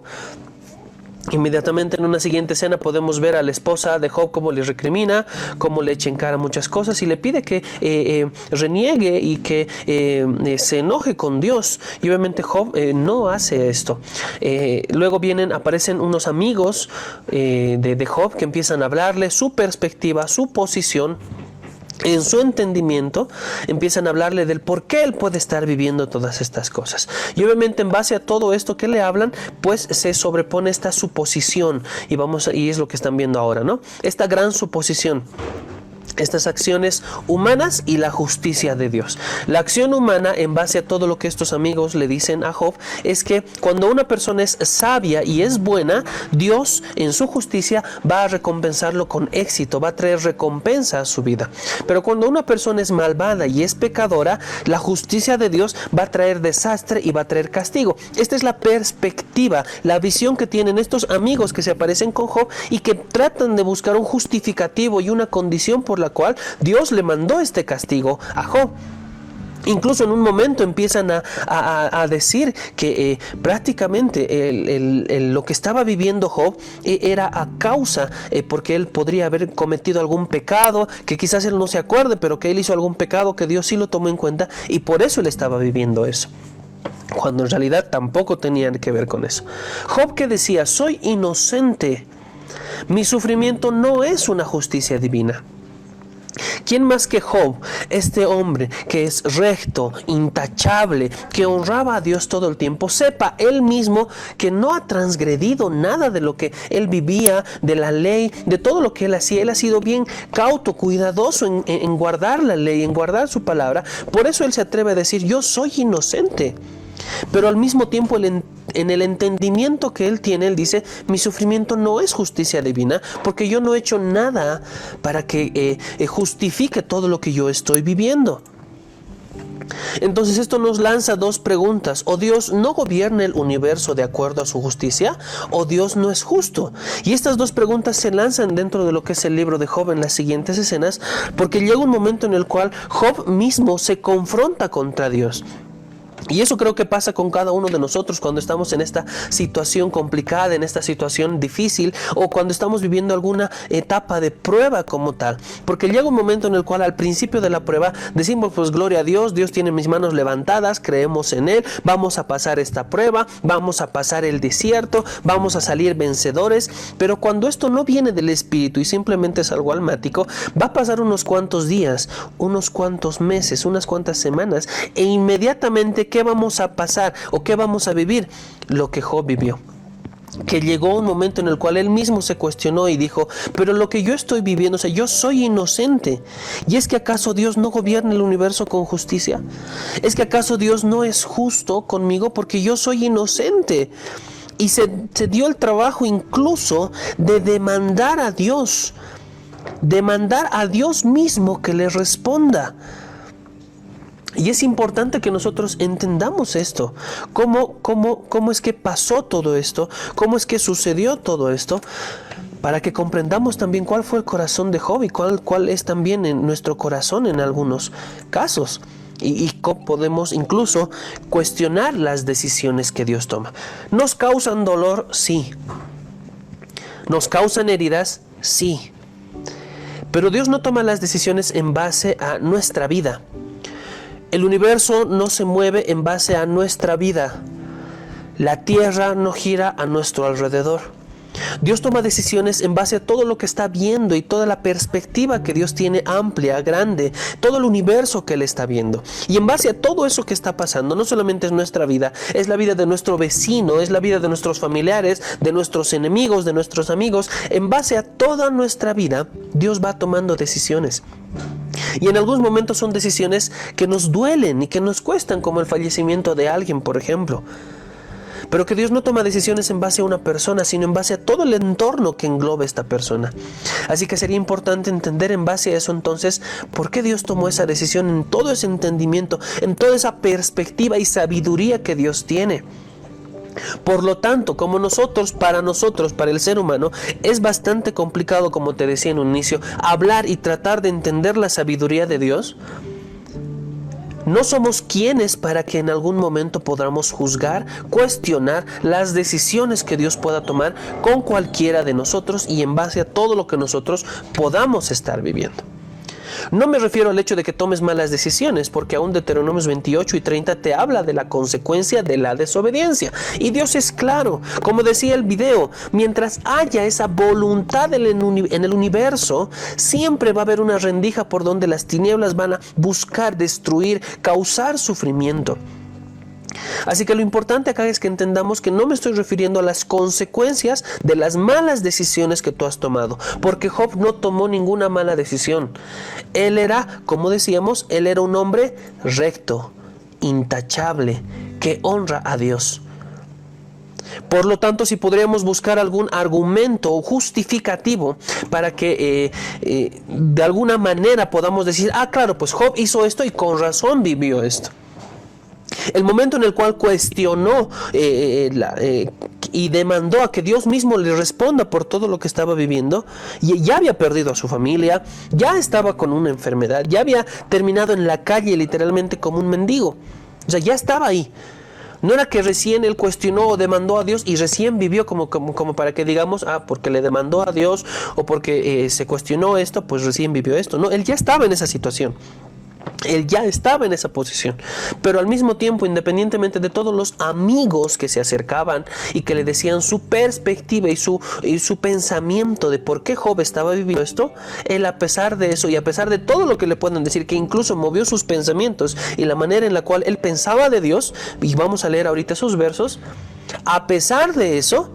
Inmediatamente en una siguiente escena podemos ver a la esposa de Job cómo le recrimina, cómo le echa en cara muchas cosas y le pide que reniegue y que se enoje con Dios. Y obviamente Job no hace esto. Luego aparecen unos amigos de Job que empiezan a hablarle su perspectiva, su posición. En su entendimiento empiezan a hablarle del por qué él puede estar viviendo todas estas cosas. Y obviamente en base a todo esto que le hablan, pues se sobrepone esta suposición. Y es lo que están viendo ahora, ¿no? Esta gran suposición. Estas acciones humanas y la justicia de Dios. La acción humana, en base a todo lo que estos amigos le dicen a Job, es que cuando una persona es sabia y es buena, Dios en su justicia va a recompensarlo con éxito, va a traer recompensa a su vida. Pero cuando una persona es malvada y es pecadora, la justicia de Dios va a traer desastre y va a traer castigo. Esta es la perspectiva, la visión que tienen estos amigos que se aparecen con Job y que tratan de buscar un justificativo y una condición por la cual Dios le mandó este castigo a Job. Incluso en un momento empiezan a decir que prácticamente lo que estaba viviendo Job era a causa, porque él podría haber cometido algún pecado, que quizás él no se acuerde, pero que él hizo algún pecado que Dios sí lo tomó en cuenta y por eso él estaba viviendo eso. Cuando en realidad tampoco tenían que ver con eso. Job que decía, soy inocente, mi sufrimiento no es una justicia divina. ¿Quién más que Job, este hombre que es recto, intachable, que honraba a Dios todo el tiempo, sepa él mismo que no ha transgredido nada de lo que él vivía, de la ley, de todo lo que él hacía? Él ha sido bien cauto, cuidadoso en guardar la ley, en guardar su palabra. Por eso él se atreve a decir, yo soy inocente. Pero al mismo tiempo en el entendimiento que él tiene, él dice, mi sufrimiento no es justicia divina, porque yo no he hecho nada para que justifique todo lo que yo estoy viviendo. Entonces esto nos lanza dos preguntas: o Dios no gobierna el universo de acuerdo a su justicia, o Dios no es justo. Y estas dos preguntas se lanzan dentro de lo que es el libro de Job en las siguientes escenas, porque llega un momento en el cual Job mismo se confronta contra Dios. Y eso creo que pasa con cada uno de nosotros cuando estamos en esta situación complicada, en esta situación difícil, o cuando estamos viviendo alguna etapa de prueba como tal. Porque llega un momento en el cual al principio de la prueba decimos, pues gloria a Dios, Dios tiene mis manos levantadas, creemos en Él, vamos a pasar esta prueba, vamos a pasar el desierto, vamos a salir vencedores. Pero cuando esto no viene del Espíritu y simplemente es algo almático, va a pasar unos cuantos días, unos cuantos meses, unas cuantas semanas, e inmediatamente ¿qué vamos a pasar o qué vamos a vivir? Lo que Job vivió. Que llegó un momento en el cual él mismo se cuestionó y dijo, pero lo que yo estoy viviendo, o sea, yo soy inocente. ¿Y es que acaso Dios no gobierna el universo con justicia? ¿Es que acaso Dios no es justo conmigo porque yo soy inocente? Y se dio el trabajo incluso de demandar a Dios mismo que le responda. Y es importante que nosotros entendamos esto. ¿Cómo es que pasó todo esto? ¿Cómo es que sucedió todo esto? Para que comprendamos también cuál fue el corazón de Job y cuál es también en nuestro corazón en algunos casos. Y cómo podemos incluso cuestionar las decisiones que Dios toma. ¿Nos causan dolor? Sí. ¿Nos causan heridas? Sí. Pero Dios no toma las decisiones en base a nuestra vida. El universo no se mueve en base a nuestra vida. La tierra no gira a nuestro alrededor. Dios toma decisiones en base a todo lo que está viendo y toda la perspectiva que Dios tiene amplia, grande, todo el universo que Él está viendo. Y en base a todo eso que está pasando, no solamente es nuestra vida, es la vida de nuestro vecino, es la vida de nuestros familiares, de nuestros enemigos, de nuestros amigos. En base a toda nuestra vida, Dios va tomando decisiones. Y en algunos momentos son decisiones que nos duelen y que nos cuestan, como el fallecimiento de alguien, por ejemplo. Pero que Dios no toma decisiones en base a una persona, sino en base a todo el entorno que engloba esta persona. Así que sería importante entender en base a eso entonces por qué Dios tomó esa decisión, en todo ese entendimiento, en toda esa perspectiva y sabiduría que Dios tiene. Por lo tanto, como para nosotros, para el ser humano, es bastante complicado, como te decía en un inicio, hablar y tratar de entender la sabiduría de Dios. No somos quienes para que en algún momento podamos juzgar, cuestionar las decisiones que Dios pueda tomar con cualquiera de nosotros y en base a todo lo que nosotros podamos estar viviendo. No me refiero al hecho de que tomes malas decisiones, porque aún Deuteronomios 28 y 30 te habla de la consecuencia de la desobediencia. Y Dios es claro, como decía el video, mientras haya esa voluntad en el universo, siempre va a haber una rendija por donde las tinieblas van a buscar destruir, causar sufrimiento. Así que lo importante acá es que entendamos que no me estoy refiriendo a las consecuencias de las malas decisiones que tú has tomado, porque Job no tomó ninguna mala decisión. Él era, como decíamos, él era un hombre recto, intachable, que honra a Dios. Por lo tanto, si podríamos buscar algún argumento o justificativo para que de alguna manera podamos decir, claro, pues Job hizo esto y con razón vivió esto. El momento en el cual cuestionó y demandó a que Dios mismo le responda por todo lo que estaba viviendo, y ya había perdido a su familia, ya estaba con una enfermedad, ya había terminado en la calle literalmente como un mendigo. O sea, ya estaba ahí. No era que recién él cuestionó o demandó a Dios y recién vivió como para que digamos, porque le demandó a Dios o porque se cuestionó esto, pues recién vivió esto. No, él ya estaba en esa situación. Él ya estaba en esa posición, pero al mismo tiempo, independientemente de todos los amigos que se acercaban y que le decían su perspectiva y su pensamiento de por qué Job estaba viviendo esto, él, a pesar de eso y a pesar de todo lo que le puedan decir, que incluso movió sus pensamientos y la manera en la cual él pensaba de Dios, y vamos a leer ahorita esos versos, a pesar de eso,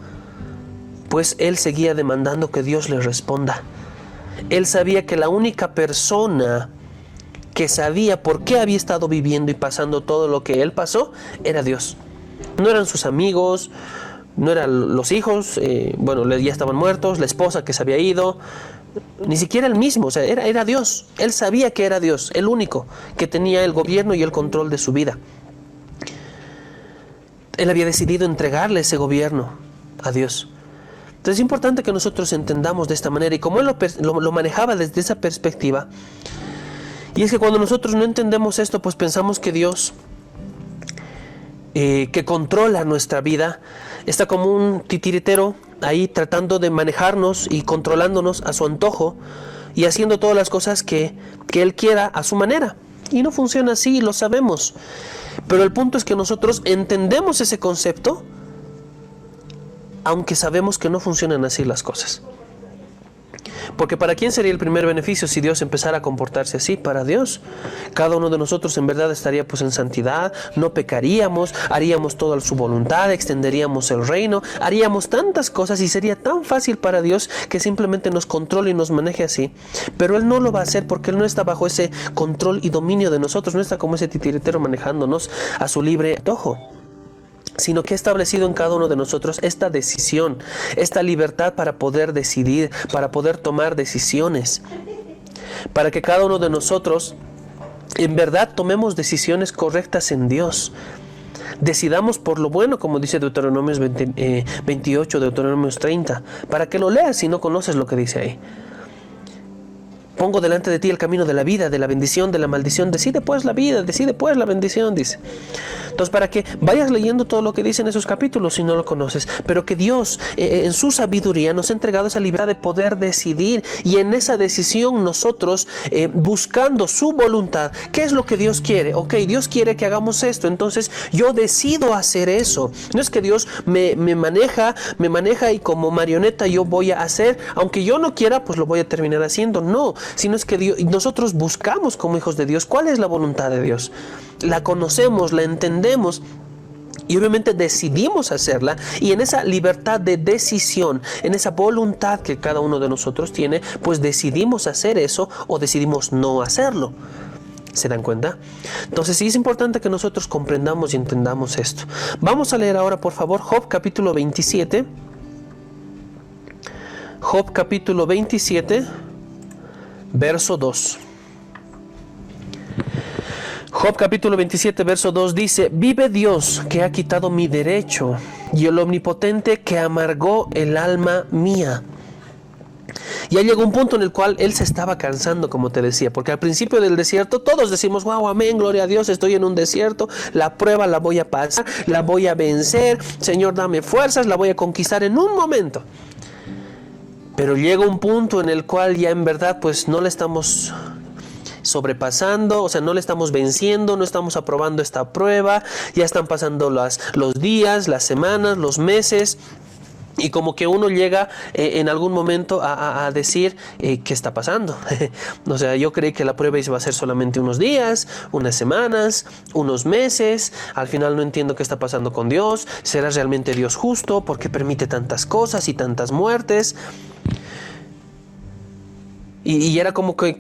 pues él seguía demandando que Dios le responda. Él sabía que la única persona que sabía por qué había estado viviendo y pasando todo lo que él pasó, era Dios. No eran sus amigos, no eran los hijos, ya estaban muertos, la esposa que se había ido, ni siquiera él mismo, o sea, era Dios. Él sabía que era Dios, el único que tenía el gobierno y el control de su vida. Él había decidido entregarle ese gobierno a Dios. Entonces es importante que nosotros entendamos de esta manera, y como él lo manejaba desde esa perspectiva. Y es que cuando nosotros no entendemos esto, pues pensamos que Dios que controla nuestra vida, está como un titiritero ahí tratando de manejarnos y controlándonos a su antojo y haciendo todas las cosas que él quiera a su manera. Y no funciona así, lo sabemos. Pero el punto es que nosotros entendemos ese concepto, aunque sabemos que no funcionan así las cosas. Porque ¿para quién sería el primer beneficio si Dios empezara a comportarse así? Para Dios. Cada uno de nosotros en verdad estaría pues en santidad, no pecaríamos, haríamos todo a su voluntad, extenderíamos el reino, haríamos tantas cosas y sería tan fácil para Dios que simplemente nos controle y nos maneje así. Pero Él no lo va a hacer porque Él no está bajo ese control y dominio de nosotros, no está como ese titiritero manejándonos a su libre antojo, sino que ha establecido en cada uno de nosotros esta decisión, esta libertad para poder decidir, para poder tomar decisiones, para que cada uno de nosotros en verdad tomemos decisiones correctas en Dios. Decidamos por lo bueno, como dice Deuteronomios 28, Deuteronomios 30, para que lo leas si no conoces lo que dice ahí. Pongo delante de ti el camino de la vida, de la bendición, de la maldición. Decide pues la vida, decide pues la bendición, dice. Entonces, para que vayas leyendo todo lo que dice en esos capítulos si no lo conoces, pero que Dios en su sabiduría nos ha entregado esa libertad de poder decidir, y en esa decisión nosotros buscando su voluntad. ¿Qué es lo que Dios quiere? Ok, Dios quiere que hagamos esto, entonces yo decido hacer eso. No es que Dios me maneja y como marioneta yo voy a hacer, aunque yo no quiera, pues lo voy a terminar haciendo. No, sino es que nosotros buscamos como hijos de Dios cuál es la voluntad de Dios. La conocemos, la entendemos y obviamente decidimos hacerla, y en esa libertad de decisión, en esa voluntad que cada uno de nosotros tiene, pues decidimos hacer eso o decidimos no hacerlo. ¿Se dan cuenta? Entonces sí es importante que nosotros comprendamos y entendamos esto. Vamos a leer ahora por favor Job capítulo 27. Job capítulo 27, verso 2. Job capítulo 27, verso 2 dice: vive Dios que ha quitado mi derecho y el omnipotente que amargó el alma mía. Ya llegó un punto en el cual él se estaba cansando, como te decía, porque al principio del desierto todos decimos: wow, amén, gloria a Dios, estoy en un desierto, la prueba la voy a pasar, la voy a vencer, Señor, dame fuerzas, la voy a conquistar en un momento. Pero llega un punto en el cual ya en verdad pues no le estamos sobrepasando, o sea, no le estamos venciendo, no estamos aprobando esta prueba, ya están pasando los días, las semanas, los meses, y como que uno llega en algún momento a decir ¿qué está pasando? O sea, yo creí que la prueba iba a ser solamente unos días, unas semanas, unos meses. Al final no entiendo qué está pasando con Dios. ¿Será realmente Dios justo? ¿Por qué permite tantas cosas y tantas muertes? Y era como que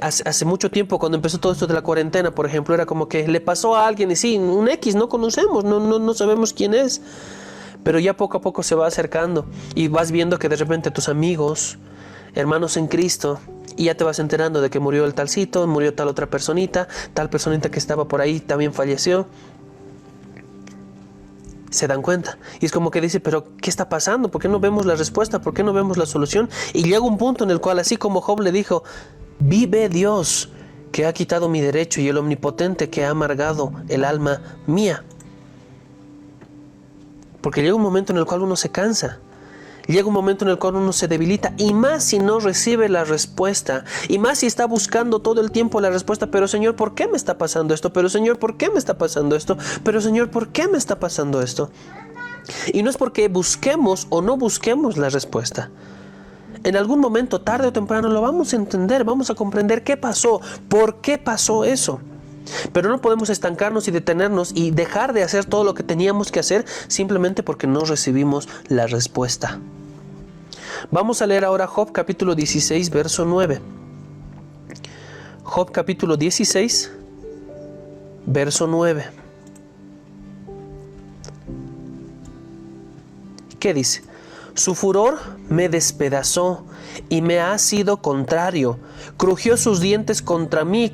hace mucho tiempo, cuando empezó todo esto de la cuarentena, por ejemplo, era como que le pasó a alguien y sí, un X, no conocemos, no sabemos quién es. Pero ya poco a poco se va acercando y vas viendo que de repente tus amigos, hermanos en Cristo, y ya te vas enterando de que murió el talcito, murió tal otra personita, tal personita que estaba por ahí también falleció. Se dan cuenta y es como que dice: pero ¿qué está pasando? ¿Por qué no vemos la respuesta? ¿Por qué no vemos la solución? Y llega un punto en el cual, así como Job le dijo: vive Dios que ha quitado mi derecho y el omnipotente que ha amargado el alma mía. Porque llega un momento en el cual uno se cansa, llega un momento en el cual uno se debilita, y más si no recibe la respuesta, y más si está buscando todo el tiempo la respuesta. Pero Señor, ¿por qué me está pasando esto? Pero Señor, ¿por qué me está pasando esto? Pero Señor, ¿por qué me está pasando esto? Y no es porque busquemos o no busquemos la respuesta. En algún momento, tarde o temprano, lo vamos a entender, vamos a comprender qué pasó, por qué pasó eso. Pero no podemos estancarnos y detenernos y dejar de hacer todo lo que teníamos que hacer simplemente porque no recibimos la respuesta. Vamos a leer ahora Job capítulo 16, verso 9. Job capítulo 16, verso 9. ¿Qué dice? Su furor me despedazó y me ha sido contrario. Crujió sus dientes contra mí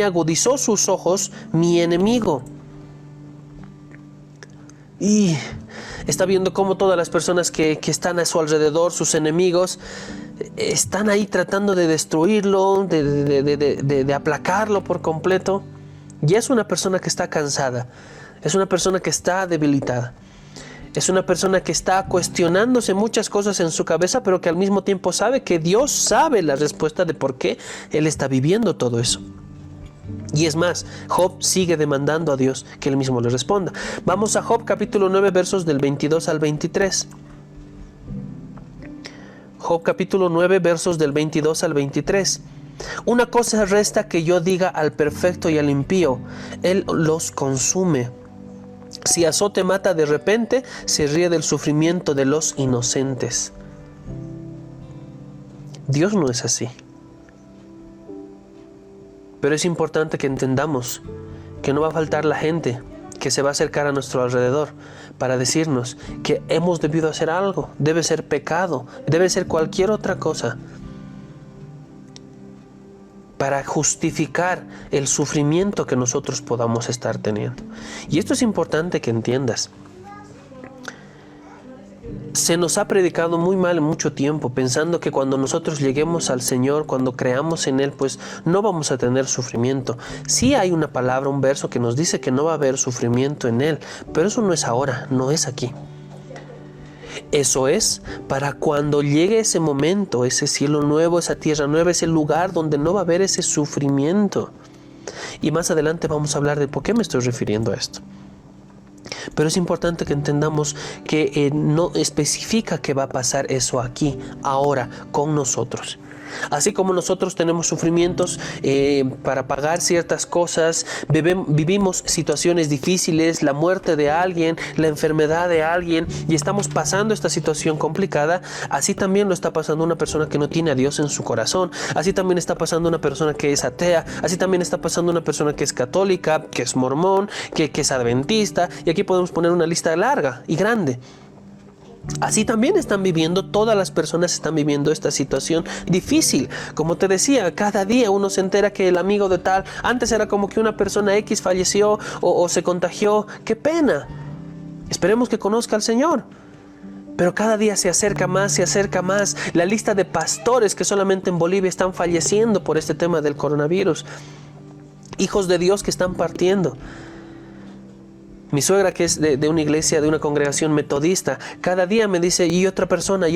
agudizó sus ojos mi enemigo. Y está viendo cómo todas las personas que están a su alrededor, sus enemigos, están ahí tratando de destruirlo, de aplacarlo por completo. Y es una persona que está cansada. Es una persona que está debilitada. Es una persona que está cuestionándose muchas cosas en su cabeza, pero que al mismo tiempo sabe que Dios sabe la respuesta de por qué él está viviendo todo eso. Y es más, Job sigue demandando a Dios que él mismo le responda. Vamos a Job capítulo 9 versos del 22 al 23. Job capítulo 9 versos del 22 al 23. Una cosa resta que yo diga al perfecto y al impío, él los consume. Si azote mata de repente, se ríe del sufrimiento de los inocentes. Dios no es así. Pero es importante que entendamos que no va a faltar la gente que se va a acercar a nuestro alrededor para decirnos que hemos debido hacer algo. Debe ser pecado, debe ser cualquier otra cosa para justificar el sufrimiento que nosotros podamos estar teniendo. Y esto es importante que entiendas. Se nos ha predicado muy mal en mucho tiempo, pensando que cuando nosotros lleguemos al Señor, cuando creamos en Él, pues no vamos a tener sufrimiento. Sí hay una palabra, un verso que nos dice que no va a haber sufrimiento en Él, pero eso no es ahora, no es aquí. Eso es para cuando llegue ese momento, ese cielo nuevo, esa tierra nueva, ese lugar donde no va a haber ese sufrimiento. Y más adelante vamos a hablar de por qué me estoy refiriendo a esto. Pero es importante que entendamos que no especifica que va a pasar eso aquí, ahora, con nosotros. Así como nosotros tenemos sufrimientos para pagar ciertas cosas, vivimos situaciones difíciles, la muerte de alguien, la enfermedad de alguien, y estamos pasando esta situación complicada, así también lo está pasando una persona que no tiene a Dios en su corazón, así también está pasando una persona que es atea, así también está pasando una persona que es católica, que es mormón, que es adventista, y aquí podemos poner una lista larga y grande. Así también están viviendo, todas las personas están viviendo esta situación difícil. Como te decía, cada día uno se entera que el amigo de tal, antes era como que una persona X falleció o se contagió. ¡Qué pena! Esperemos que conozca al Señor. Pero cada día se acerca más. La lista de pastores que solamente en Bolivia están falleciendo por este tema del coronavirus. Hijos de Dios que están partiendo. Mi suegra, que es de una iglesia, de una congregación metodista, cada día me dice, y otra persona.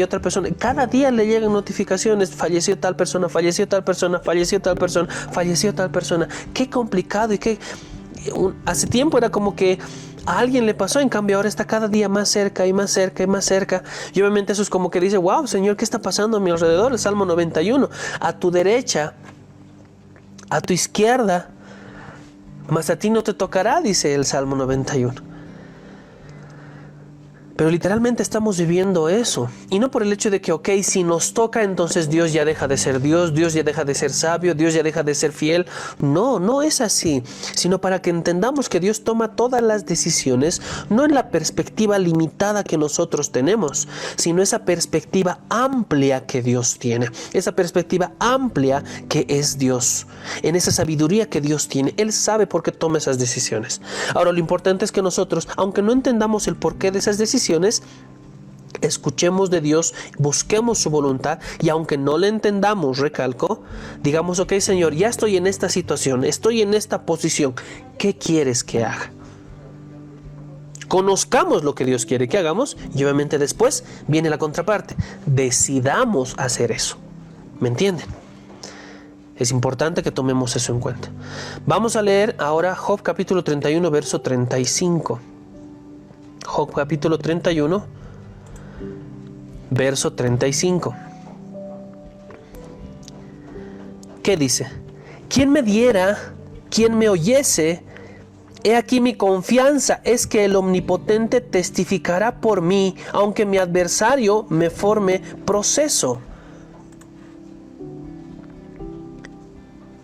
Cada día le llegan notificaciones, falleció tal persona, falleció tal persona, falleció tal persona, falleció tal persona. Qué complicado y qué... Hace tiempo era como que a alguien le pasó, en cambio ahora está cada día más cerca y más cerca y más cerca. Y obviamente eso es como que dice, wow, Señor, ¿qué está pasando a mi alrededor? El Salmo 91, a tu derecha, a tu izquierda, mas a ti no te tocará, dice el Salmo 91. Pero literalmente estamos viviendo eso. Y no por el hecho de que, ok, si nos toca, entonces Dios ya deja de ser Dios, Dios ya deja de ser sabio, Dios ya deja de ser fiel. No, no es así. Sino para que entendamos que Dios toma todas las decisiones, no en la perspectiva limitada que nosotros tenemos, sino esa perspectiva amplia que Dios tiene. Esa perspectiva amplia que es Dios. En esa sabiduría que Dios tiene. Él sabe por qué toma esas decisiones. Ahora, lo importante es que nosotros, aunque no entendamos el porqué de esas decisiones, escuchemos de Dios, busquemos su voluntad, y aunque no le entendamos, recalco, digamos, ok, Señor, ya estoy en esta situación, estoy en esta posición, ¿qué quieres que haga? Conozcamos lo que Dios quiere que hagamos, y obviamente después viene la contraparte, decidamos hacer eso. ¿Me entienden? Es importante que tomemos eso en cuenta. Vamos a leer ahora Job capítulo 31, verso 35. Job capítulo 31, verso 35. ¿Qué dice? ¿Quién me diera, quién me oyese? He aquí mi confianza es que el Omnipotente testificará por mí, aunque mi adversario me forme proceso.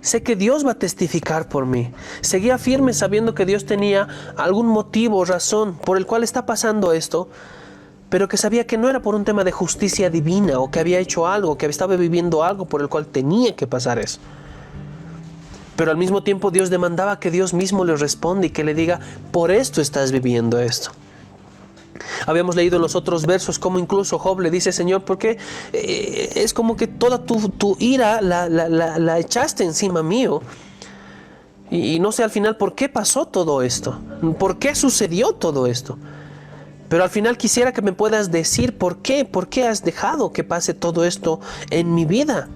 Sé que Dios va a testificar por mí. Seguía firme sabiendo que Dios tenía algún motivo, razón por el cual está pasando esto, pero que sabía que no era por un tema de justicia divina o que había hecho algo, que estaba viviendo algo por el cual tenía que pasar eso. Pero al mismo tiempo Dios demandaba que Dios mismo le responda y que le diga, por esto estás viviendo esto. Habíamos leído en los otros versos como incluso Job le dice, Señor, ¿por qué es como que toda tu ira la echaste encima mío? Y no sé al final por qué pasó todo esto, por qué sucedió todo esto. Pero al final quisiera que me puedas decir por qué has dejado que pase todo esto en mi vida.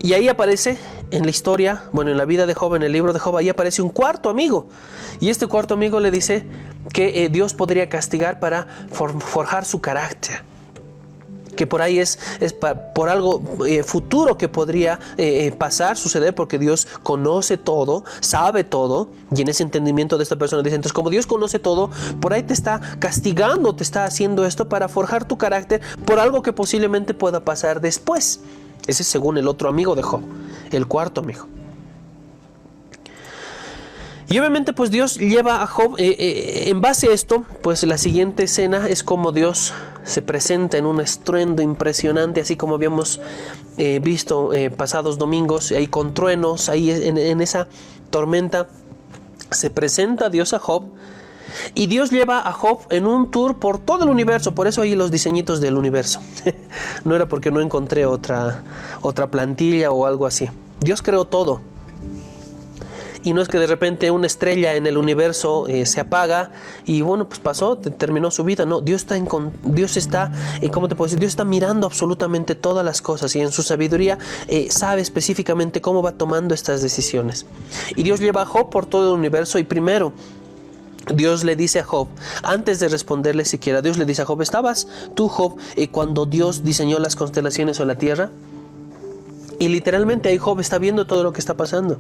Y ahí aparece en la historia, bueno, en la vida de Job, en el libro de Job, ahí aparece un cuarto amigo. Y este cuarto amigo le dice que Dios podría castigar para forjar su carácter. Que por ahí es por algo futuro que podría pasar, suceder, porque Dios conoce todo, sabe todo, y en ese entendimiento de esta persona dice, entonces como Dios conoce todo, por ahí te está castigando, te está haciendo esto para forjar tu carácter por algo que posiblemente pueda pasar después. Ese es según el otro amigo de Job, el cuarto amigo. Y obviamente pues Dios lleva a Job, en base a esto, pues la siguiente escena es como Dios se presenta en un estruendo impresionante, así como habíamos visto pasados domingos, ahí con truenos, ahí en esa tormenta se presenta Dios a Job. Y Dios lleva a Job en un tour por todo el universo, por eso ahí los diseñitos del universo. No era porque no encontré otra plantilla o algo así. Dios creó todo. Y no es que de repente una estrella en el universo se apaga y bueno, pues pasó, terminó su vida. No, Dios está, ¿cómo te puedo decir? Dios está mirando absolutamente todas las cosas y en su sabiduría sabe específicamente cómo va tomando estas decisiones. Y Dios lleva a Job por todo el universo y primero Dios le dice a Job, antes de responderle siquiera, Dios le dice a Job, ¿estabas tú, Job, cuando Dios diseñó las constelaciones o la tierra? Y literalmente ahí Job está viendo todo lo que está pasando.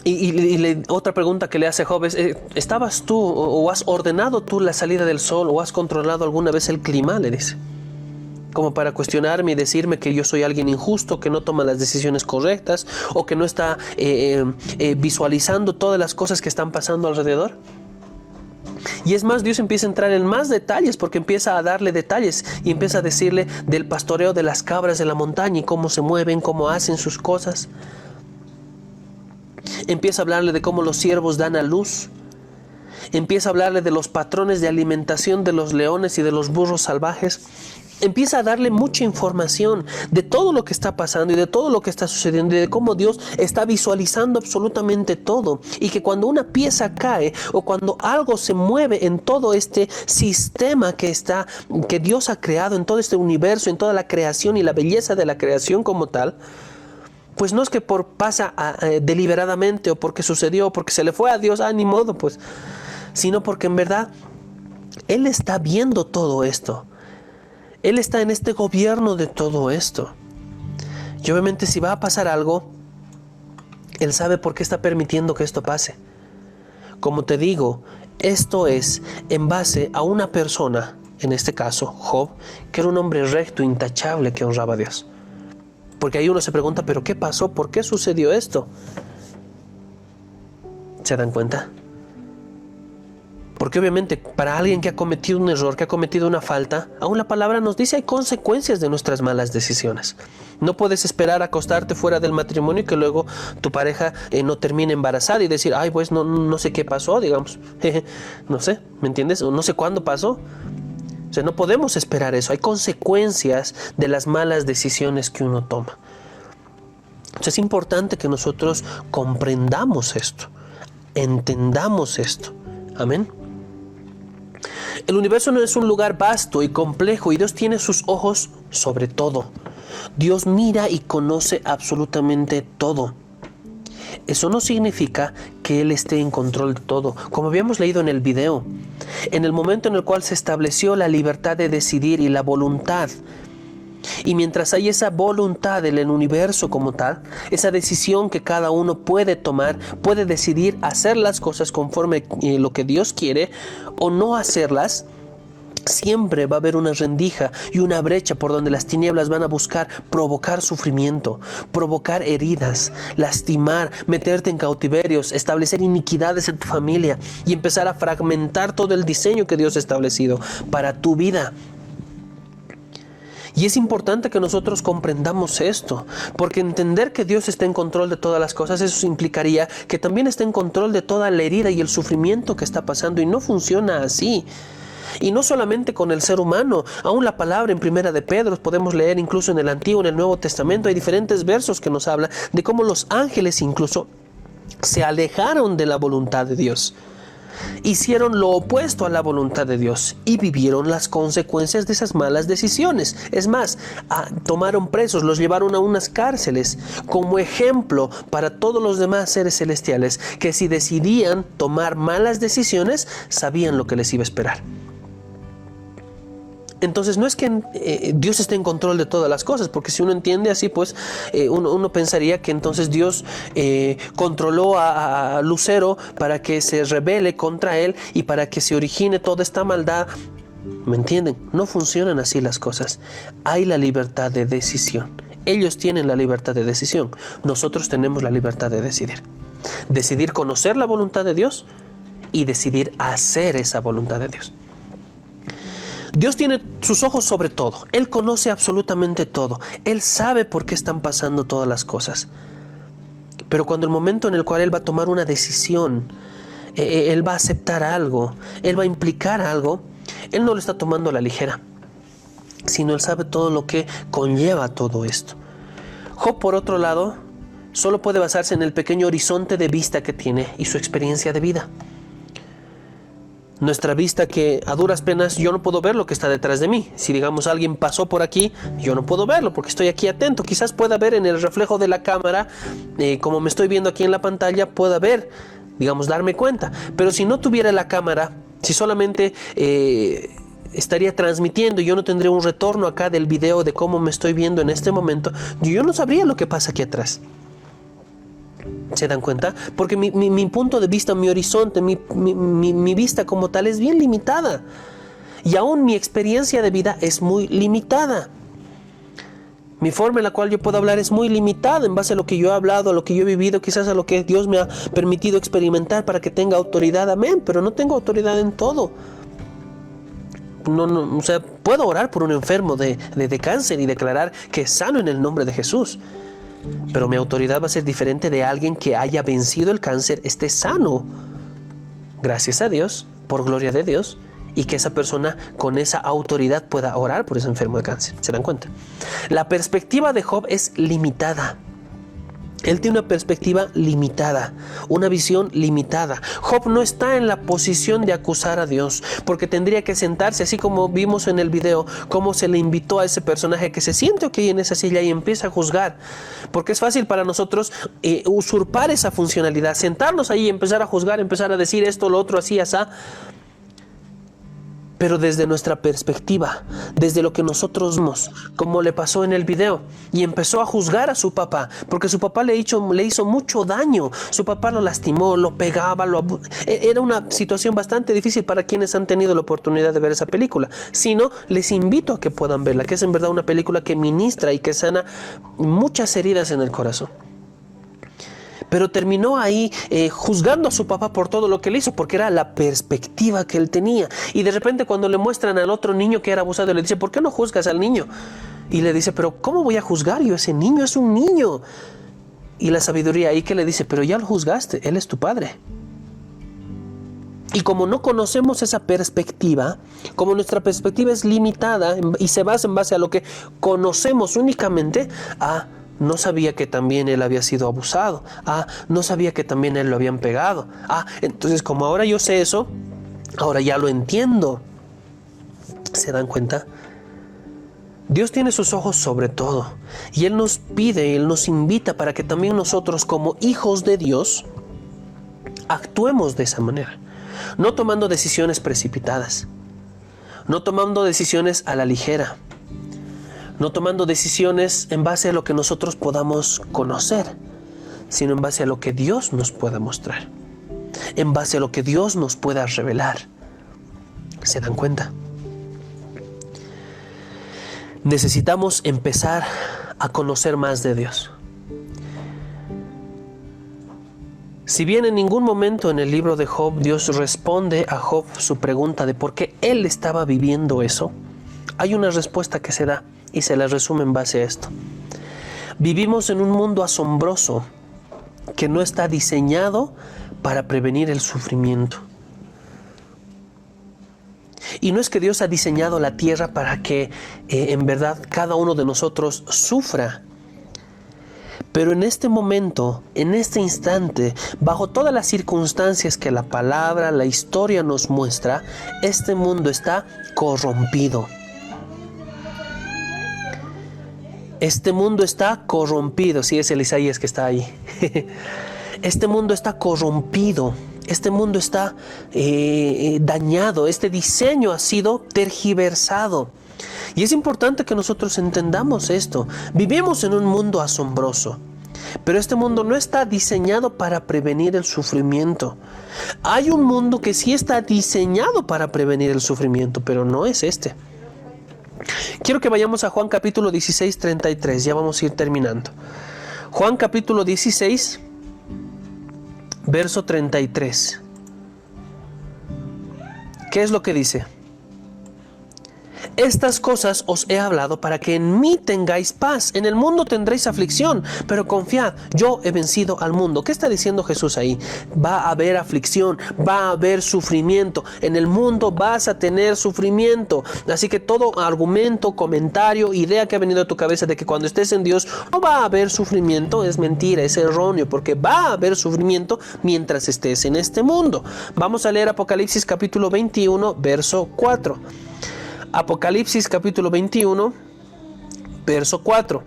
Y otra pregunta que le hace Job es, ¿estabas tú o has ordenado tú la salida del sol o has controlado alguna vez el clima? Le dice. Como para cuestionarme y decirme que yo soy alguien injusto, que no toma las decisiones correctas o que no está visualizando todas las cosas que están pasando alrededor. Y es más, Dios empieza a entrar en más detalles porque empieza a darle detalles y empieza a decirle del pastoreo de las cabras de la montaña y cómo se mueven, cómo hacen sus cosas. Empieza a hablarle de cómo los ciervos dan a luz. Empieza a hablarle de los patrones de alimentación de los leones y de los burros salvajes. Empieza a darle mucha información de todo lo que está pasando y de todo lo que está sucediendo y de cómo Dios está visualizando absolutamente todo. Y que cuando una pieza cae o cuando algo se mueve en todo este sistema que Dios ha creado, en todo este universo, en toda la creación y la belleza de la creación como tal, pues no es que pasa deliberadamente o porque sucedió o porque se le fue a Dios, ni modo, pues, sino porque en verdad Él está viendo todo esto. Él está en este gobierno de todo esto. Y obviamente si va a pasar algo, Él sabe por qué está permitiendo que esto pase. Como te digo, esto es en base a una persona, en este caso Job, que era un hombre recto, intachable, que honraba a Dios. Porque ahí uno se pregunta, ¿pero qué pasó? ¿Por qué sucedió esto? ¿Se dan cuenta? Porque obviamente para alguien que ha cometido un error, que ha cometido una falta, aún la palabra nos dice hay consecuencias de nuestras malas decisiones. No puedes esperar a acostarte fuera del matrimonio y que luego tu pareja no termine embarazada y decir, ay, pues no sé qué pasó, digamos. No sé, ¿me entiendes? No sé cuándo pasó. O sea, no podemos esperar eso. Hay consecuencias de las malas decisiones que uno toma. Entonces es importante que nosotros comprendamos esto, entendamos esto. Amén. El universo no es un lugar vasto y complejo y Dios tiene sus ojos sobre todo. Dios mira y conoce absolutamente todo. Eso no significa que Él esté en control de todo. Como habíamos leído en el video, en el momento en el cual se estableció la libertad de decidir y la voluntad, y mientras hay esa voluntad en el universo como tal, esa decisión que cada uno puede tomar, puede decidir hacer las cosas conforme lo que Dios quiere o no hacerlas, siempre va a haber una rendija y una brecha por donde las tinieblas van a buscar provocar sufrimiento, provocar heridas, lastimar, meterte en cautiverios, establecer iniquidades en tu familia y empezar a fragmentar todo el diseño que Dios ha establecido para tu vida. Y es importante que nosotros comprendamos esto, porque entender que Dios está en control de todas las cosas, eso implicaría que también está en control de toda la herida y el sufrimiento que está pasando, y no funciona así. Y no solamente con el ser humano, aún la palabra en Primera de Pedro podemos leer incluso en el Antiguo, en el Nuevo Testamento, hay diferentes versos que nos hablan de cómo los ángeles incluso se alejaron de la voluntad de Dios. Hicieron lo opuesto a la voluntad de Dios y vivieron las consecuencias de esas malas decisiones. Es más, tomaron presos, los llevaron a unas cárceles como ejemplo para todos los demás seres celestiales que si decidían tomar malas decisiones, sabían lo que les iba a esperar. Entonces no es que Dios esté en control de todas las cosas, porque si uno entiende así, pues uno pensaría que entonces Dios controló a Lucero para que se rebele contra él y para que se origine toda esta maldad. ¿Me entienden? No funcionan así las cosas. Hay la libertad de decisión. Ellos tienen la libertad de decisión. Nosotros tenemos la libertad de decidir. Decidir conocer la voluntad de Dios y decidir hacer esa voluntad de Dios. Dios tiene sus ojos sobre todo. Él conoce absolutamente todo. Él sabe por qué están pasando todas las cosas. Pero cuando el momento en el cual Él va a tomar una decisión, Él va a aceptar algo, Él va a implicar algo, Él no lo está tomando a la ligera, sino Él sabe todo lo que conlleva todo esto. Job, por otro lado, solo puede basarse en el pequeño horizonte de vista que tiene y su experiencia de vida. Nuestra vista que a duras penas yo no puedo ver lo que está detrás de mí. Si digamos alguien pasó por aquí, yo no puedo verlo porque estoy aquí atento. Quizás pueda ver en el reflejo de la cámara, como me estoy viendo aquí en la pantalla, pueda ver, digamos, darme cuenta. Pero si no tuviera la cámara, si solamente estaría transmitiendo y yo no tendría un retorno acá del video de cómo me estoy viendo en este momento, yo no sabría lo que pasa aquí atrás. ¿Se dan cuenta? Porque mi punto de vista, mi horizonte, mi vista como tal es bien limitada. Y aún mi experiencia de vida es muy limitada. Mi forma en la cual yo puedo hablar es muy limitada en base a lo que yo he hablado, a lo que yo he vivido, quizás a lo que Dios me ha permitido experimentar para que tenga autoridad. Amén, pero no tengo autoridad en todo. No, o sea, puedo orar por un enfermo de cáncer y declarar que es sano en el nombre de Jesús. Pero mi autoridad va a ser diferente de alguien que haya vencido el cáncer, esté sano, gracias a Dios, por gloria de Dios, y que esa persona con esa autoridad pueda orar por ese enfermo de cáncer. ¿Se dan cuenta? La perspectiva de Job es limitada. Él tiene una perspectiva limitada, una visión limitada. Job no está en la posición de acusar a Dios, porque tendría que sentarse, así como vimos en el video, cómo se le invitó a ese personaje que se siente aquí en esa silla y empieza a juzgar. Porque es fácil para nosotros usurpar esa funcionalidad, sentarnos ahí y empezar a juzgar, empezar a decir esto, lo otro, así, así. Pero desde nuestra perspectiva, desde lo que nosotros vemos, como le pasó en el video, y empezó a juzgar a su papá, porque su papá le hizo mucho daño, su papá lo lastimó, lo pegaba, era una situación bastante difícil para quienes han tenido la oportunidad de ver esa película. Si no, les invito a que puedan verla, que es en verdad una película que ministra y que sana muchas heridas en el corazón. Pero terminó ahí juzgando a su papá por todo lo que le hizo, porque era la perspectiva que él tenía. Y de repente cuando le muestran al otro niño que era abusado, le dice, ¿por qué no juzgas al niño? Y le dice, pero ¿cómo voy a juzgar yo? Ese niño es un niño. Y la sabiduría ahí que le dice, pero ya lo juzgaste, él es tu padre. Y como no conocemos esa perspectiva, como nuestra perspectiva es limitada y se basa en base a lo que conocemos únicamente, no sabía que también él había sido abusado. No sabía que también él lo habían pegado. Entonces como ahora yo sé eso, ahora ya lo entiendo. ¿Se dan cuenta? Dios tiene sus ojos sobre todo. Y Él nos pide, Él nos invita para que también nosotros como hijos de Dios actuemos de esa manera. No tomando decisiones precipitadas. No tomando decisiones a la ligera. No tomando decisiones en base a lo que nosotros podamos conocer, sino en base a lo que Dios nos pueda mostrar, en base a lo que Dios nos pueda revelar. ¿Se dan cuenta? Necesitamos empezar a conocer más de Dios. Si bien en ningún momento en el libro de Job Dios responde a Job su pregunta de por qué él estaba viviendo eso, hay una respuesta que se da. Y se les resume en base a esto. Vivimos en un mundo asombroso que no está diseñado para prevenir el sufrimiento. Y no es que Dios ha diseñado la tierra para que en verdad cada uno de nosotros sufra. Pero en este momento, en este instante, bajo todas las circunstancias que la palabra, la historia nos muestra, este mundo está corrompido. Este mundo está corrompido. Sí, es el Isaías que está ahí. Este mundo está corrompido. Este mundo está dañado. Este diseño ha sido tergiversado. Y es importante que nosotros entendamos esto. Vivimos en un mundo asombroso, pero este mundo no está diseñado para prevenir el sufrimiento. Hay un mundo que sí está diseñado para prevenir el sufrimiento, pero no es este. Quiero que vayamos a Juan capítulo 16, 33. Ya vamos a ir terminando. Juan capítulo 16, verso 33. ¿Qué es lo que dice? Estas cosas os he hablado para que en mí tengáis paz. En el mundo tendréis aflicción, pero confiad, yo he vencido al mundo. ¿Qué está diciendo Jesús ahí? Va a haber aflicción, va a haber sufrimiento. En el mundo vas a tener sufrimiento. Así que todo argumento, comentario, idea que ha venido a tu cabeza de que cuando estés en Dios no va a haber sufrimiento es mentira, es erróneo, porque va a haber sufrimiento mientras estés en este mundo. Vamos a leer Apocalipsis capítulo 21, verso 4. Apocalipsis capítulo 21, verso 4.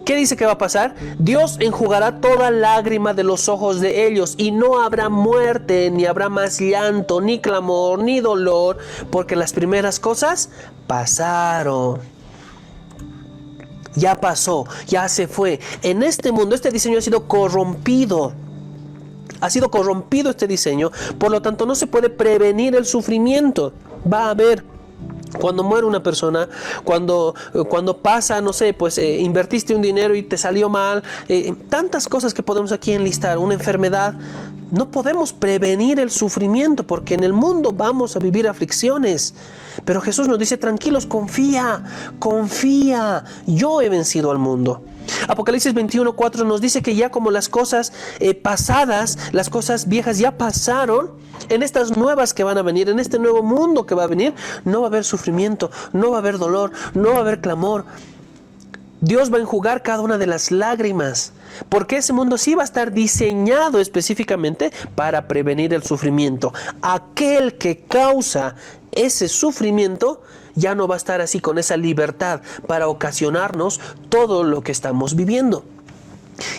¿Qué dice que va a pasar? Dios enjugará toda lágrima de los ojos de ellos y no habrá muerte, ni habrá más llanto, ni clamor, ni dolor, porque las primeras cosas pasaron. Ya pasó, ya se fue. En este mundo este diseño ha sido corrompido. Ha sido corrompido este diseño, por lo tanto no se puede prevenir el sufrimiento. Va a haber, cuando muere una persona, cuando pasa, no sé, pues invertiste un dinero y te salió mal, tantas cosas que podemos aquí enlistar, una enfermedad. No podemos prevenir el sufrimiento porque en el mundo vamos a vivir aflicciones. Pero Jesús nos dice, tranquilos, confía, yo he vencido al mundo. Apocalipsis 21:4 nos dice que ya como las cosas pasadas, las cosas viejas ya pasaron, en estas nuevas que van a venir, en este nuevo mundo que va a venir, no va a haber sufrimiento, no va a haber dolor, no va a haber clamor. Dios va a enjugar cada una de las lágrimas, porque ese mundo sí va a estar diseñado específicamente para prevenir el sufrimiento. Aquel que causa ese sufrimiento ya no va a estar así con esa libertad para ocasionarnos todo lo que estamos viviendo.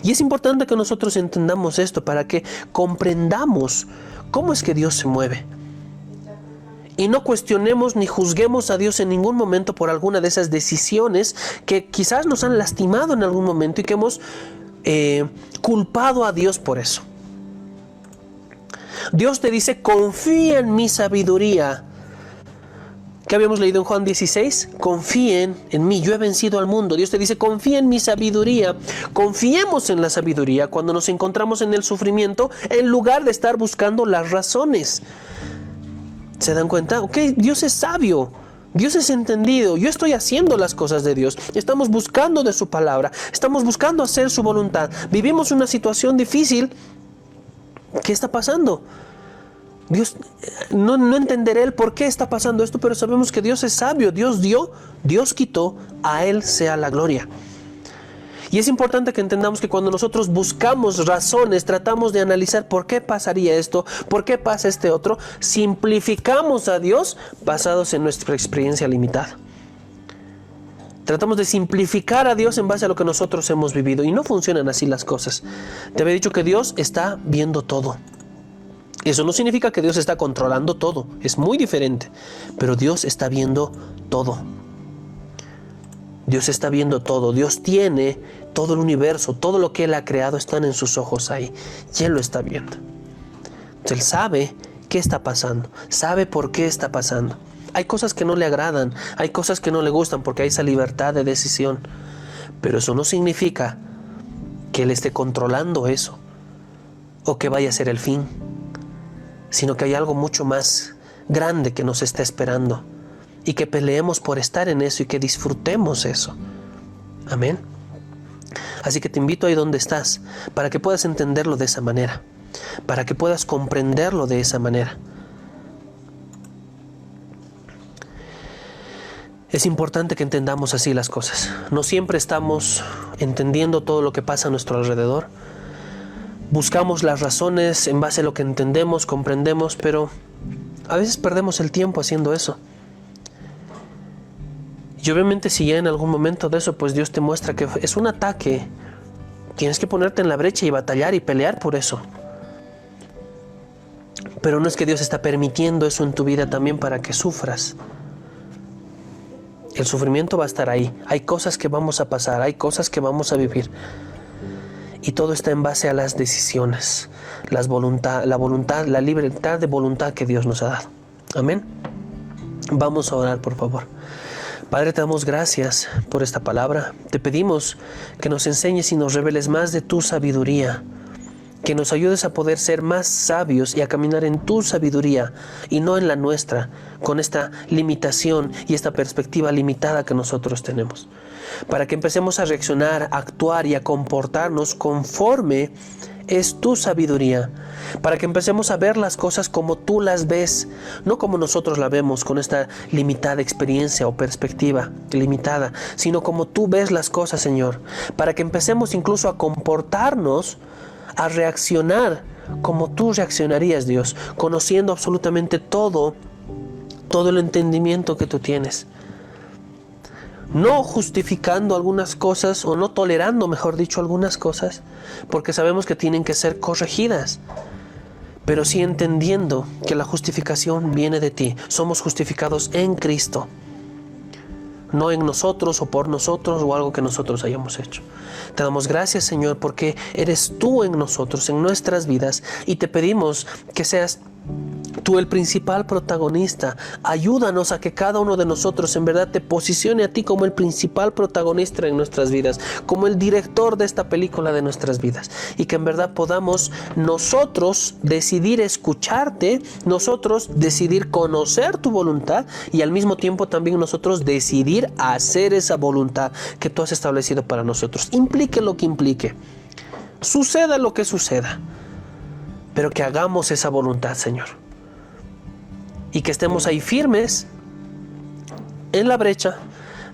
Y es importante que nosotros entendamos esto para que comprendamos cómo es que Dios se mueve. Y no cuestionemos ni juzguemos a Dios en ningún momento por alguna de esas decisiones que quizás nos han lastimado en algún momento y que hemos culpado a Dios por eso. Dios te dice, confía en mi sabiduría. ¿Qué habíamos leído en Juan 16? Confíen en mí, yo he vencido al mundo. Dios te dice, confía en mi sabiduría. Confiemos en la sabiduría cuando nos encontramos en el sufrimiento, en lugar de estar buscando las razones. ¿Se dan cuenta? Ok, Dios es sabio, Dios es entendido, yo estoy haciendo las cosas de Dios, estamos buscando de su palabra, estamos buscando hacer su voluntad, vivimos una situación difícil. ¿Qué está pasando? Dios, no entenderé el por qué está pasando esto, pero sabemos que Dios es sabio, Dios dio, Dios quitó, a Él sea la gloria. Y es importante que entendamos que cuando nosotros buscamos razones, tratamos de analizar por qué pasaría esto, por qué pasa este otro, simplificamos a Dios basados en nuestra experiencia limitada. Tratamos de simplificar a Dios en base a lo que nosotros hemos vivido y no funcionan así las cosas. Te había dicho que Dios está viendo todo. Eso no significa que Dios está controlando todo, es muy diferente, pero Dios está viendo todo. Dios está viendo todo, Dios tiene todo el universo, todo lo que Él ha creado están en sus ojos ahí y Él lo está viendo. Entonces, Él sabe qué está pasando, sabe por qué está pasando. Hay cosas que no le agradan, hay cosas que no le gustan porque hay esa libertad de decisión, pero eso no significa que Él esté controlando eso o que vaya a ser el fin, sino que hay algo mucho más grande que nos está esperando y que peleemos por estar en eso y que disfrutemos eso. Amén. Así que te invito ahí donde estás para que puedas entenderlo de esa manera, para que puedas comprenderlo de esa manera. Es importante que entendamos así las cosas. No siempre estamos entendiendo todo lo que pasa a nuestro alrededor. Buscamos las razones en base a lo que entendemos, comprendemos, pero a veces perdemos el tiempo haciendo eso. Y obviamente si ya en algún momento de eso, pues Dios te muestra que es un ataque, tienes que ponerte en la brecha y batallar y pelear por eso. Pero no es que Dios está permitiendo eso en tu vida también para que sufras. El sufrimiento va a estar ahí. Hay cosas que vamos a pasar, hay cosas que vamos a vivir. Y todo está en base a las decisiones, la libertad de voluntad que Dios nos ha dado. Amén. Vamos a orar, por favor. Padre, te damos gracias por esta palabra. Te pedimos que nos enseñes y nos reveles más de tu sabiduría. Que nos ayudes a poder ser más sabios y a caminar en tu sabiduría y no en la nuestra, con esta limitación y esta perspectiva limitada que nosotros tenemos. Para que empecemos a reaccionar, a actuar y a comportarnos conforme es tu sabiduría. Para que empecemos a ver las cosas como tú las ves, no como nosotros la vemos con esta limitada experiencia o perspectiva limitada, sino como tú ves las cosas, Señor. Para que empecemos incluso a comportarnos, a reaccionar como tú reaccionarías, Dios, conociendo absolutamente todo el entendimiento que tú tienes. No justificando algunas cosas o no tolerando, mejor dicho, algunas cosas, porque sabemos que tienen que ser corregidas, pero sí entendiendo que la justificación viene de ti. Somos justificados en Cristo, no en nosotros o por nosotros o algo que nosotros hayamos hecho. Te damos gracias, Señor, porque eres tú en nosotros, en nuestras vidas, y te pedimos que seas tú el principal protagonista. Ayúdanos a que cada uno de nosotros en verdad te posicione a ti como el principal protagonista en nuestras vidas, como el director de esta película de nuestras vidas, y que en verdad podamos nosotros decidir escucharte, nosotros decidir conocer tu voluntad y al mismo tiempo también nosotros decidir hacer esa voluntad que tú has establecido para nosotros. Implique lo que implique, suceda lo que suceda, pero que hagamos esa voluntad, Señor. Y que estemos ahí firmes, en la brecha,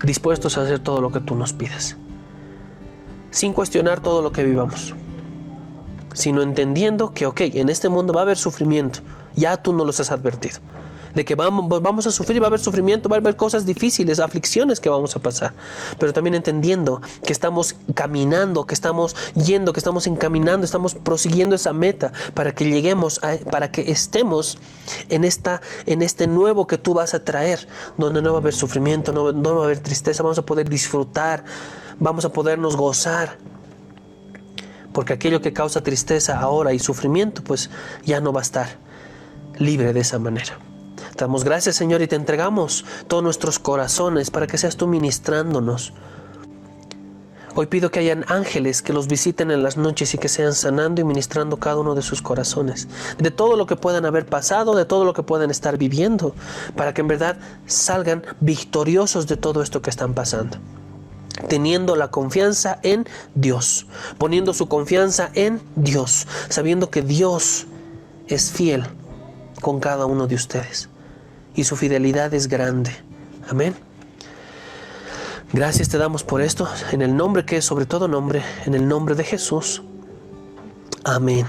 dispuestos a hacer todo lo que tú nos pides. Sin cuestionar todo lo que vivamos, sino entendiendo que, en este mundo va a haber sufrimiento. Ya tú nos los has advertido. De que vamos a sufrir, va a haber sufrimiento, va a haber cosas difíciles, aflicciones que vamos a pasar. Pero también entendiendo que estamos caminando, que estamos yendo, que estamos encaminando, estamos prosiguiendo esa meta para que lleguemos, para que estemos en este nuevo que tú vas a traer, donde no va a haber sufrimiento, no va a haber tristeza, vamos a poder disfrutar, vamos a podernos gozar. Porque aquello que causa tristeza ahora y sufrimiento, pues ya no va a estar libre de esa manera. Te damos gracias, Señor, y te entregamos todos nuestros corazones para que seas tú ministrándonos. Hoy pido que hayan ángeles que los visiten en las noches y que sean sanando y ministrando cada uno de sus corazones, de todo lo que puedan haber pasado, de todo lo que puedan estar viviendo, para que en verdad salgan victoriosos de todo esto que están pasando. Teniendo la confianza en Dios, poniendo su confianza en Dios, sabiendo que Dios es fiel con cada uno de ustedes y su fidelidad es grande. Amén. Gracias te damos por esto, en el nombre que es sobre todo nombre, en el nombre de Jesús. Amén.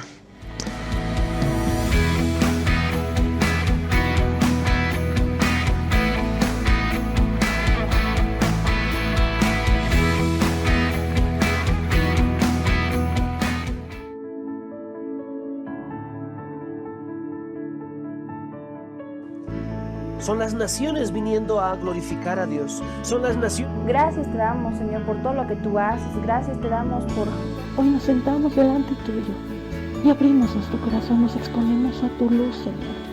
Son las naciones viniendo a glorificar a Dios. Son las naciones. Gracias te damos, Señor, por todo lo que tú haces. Gracias te damos por... Hoy nos sentamos delante tuyo y abrimos nuestro corazón, nos exponemos a tu luz, Señor.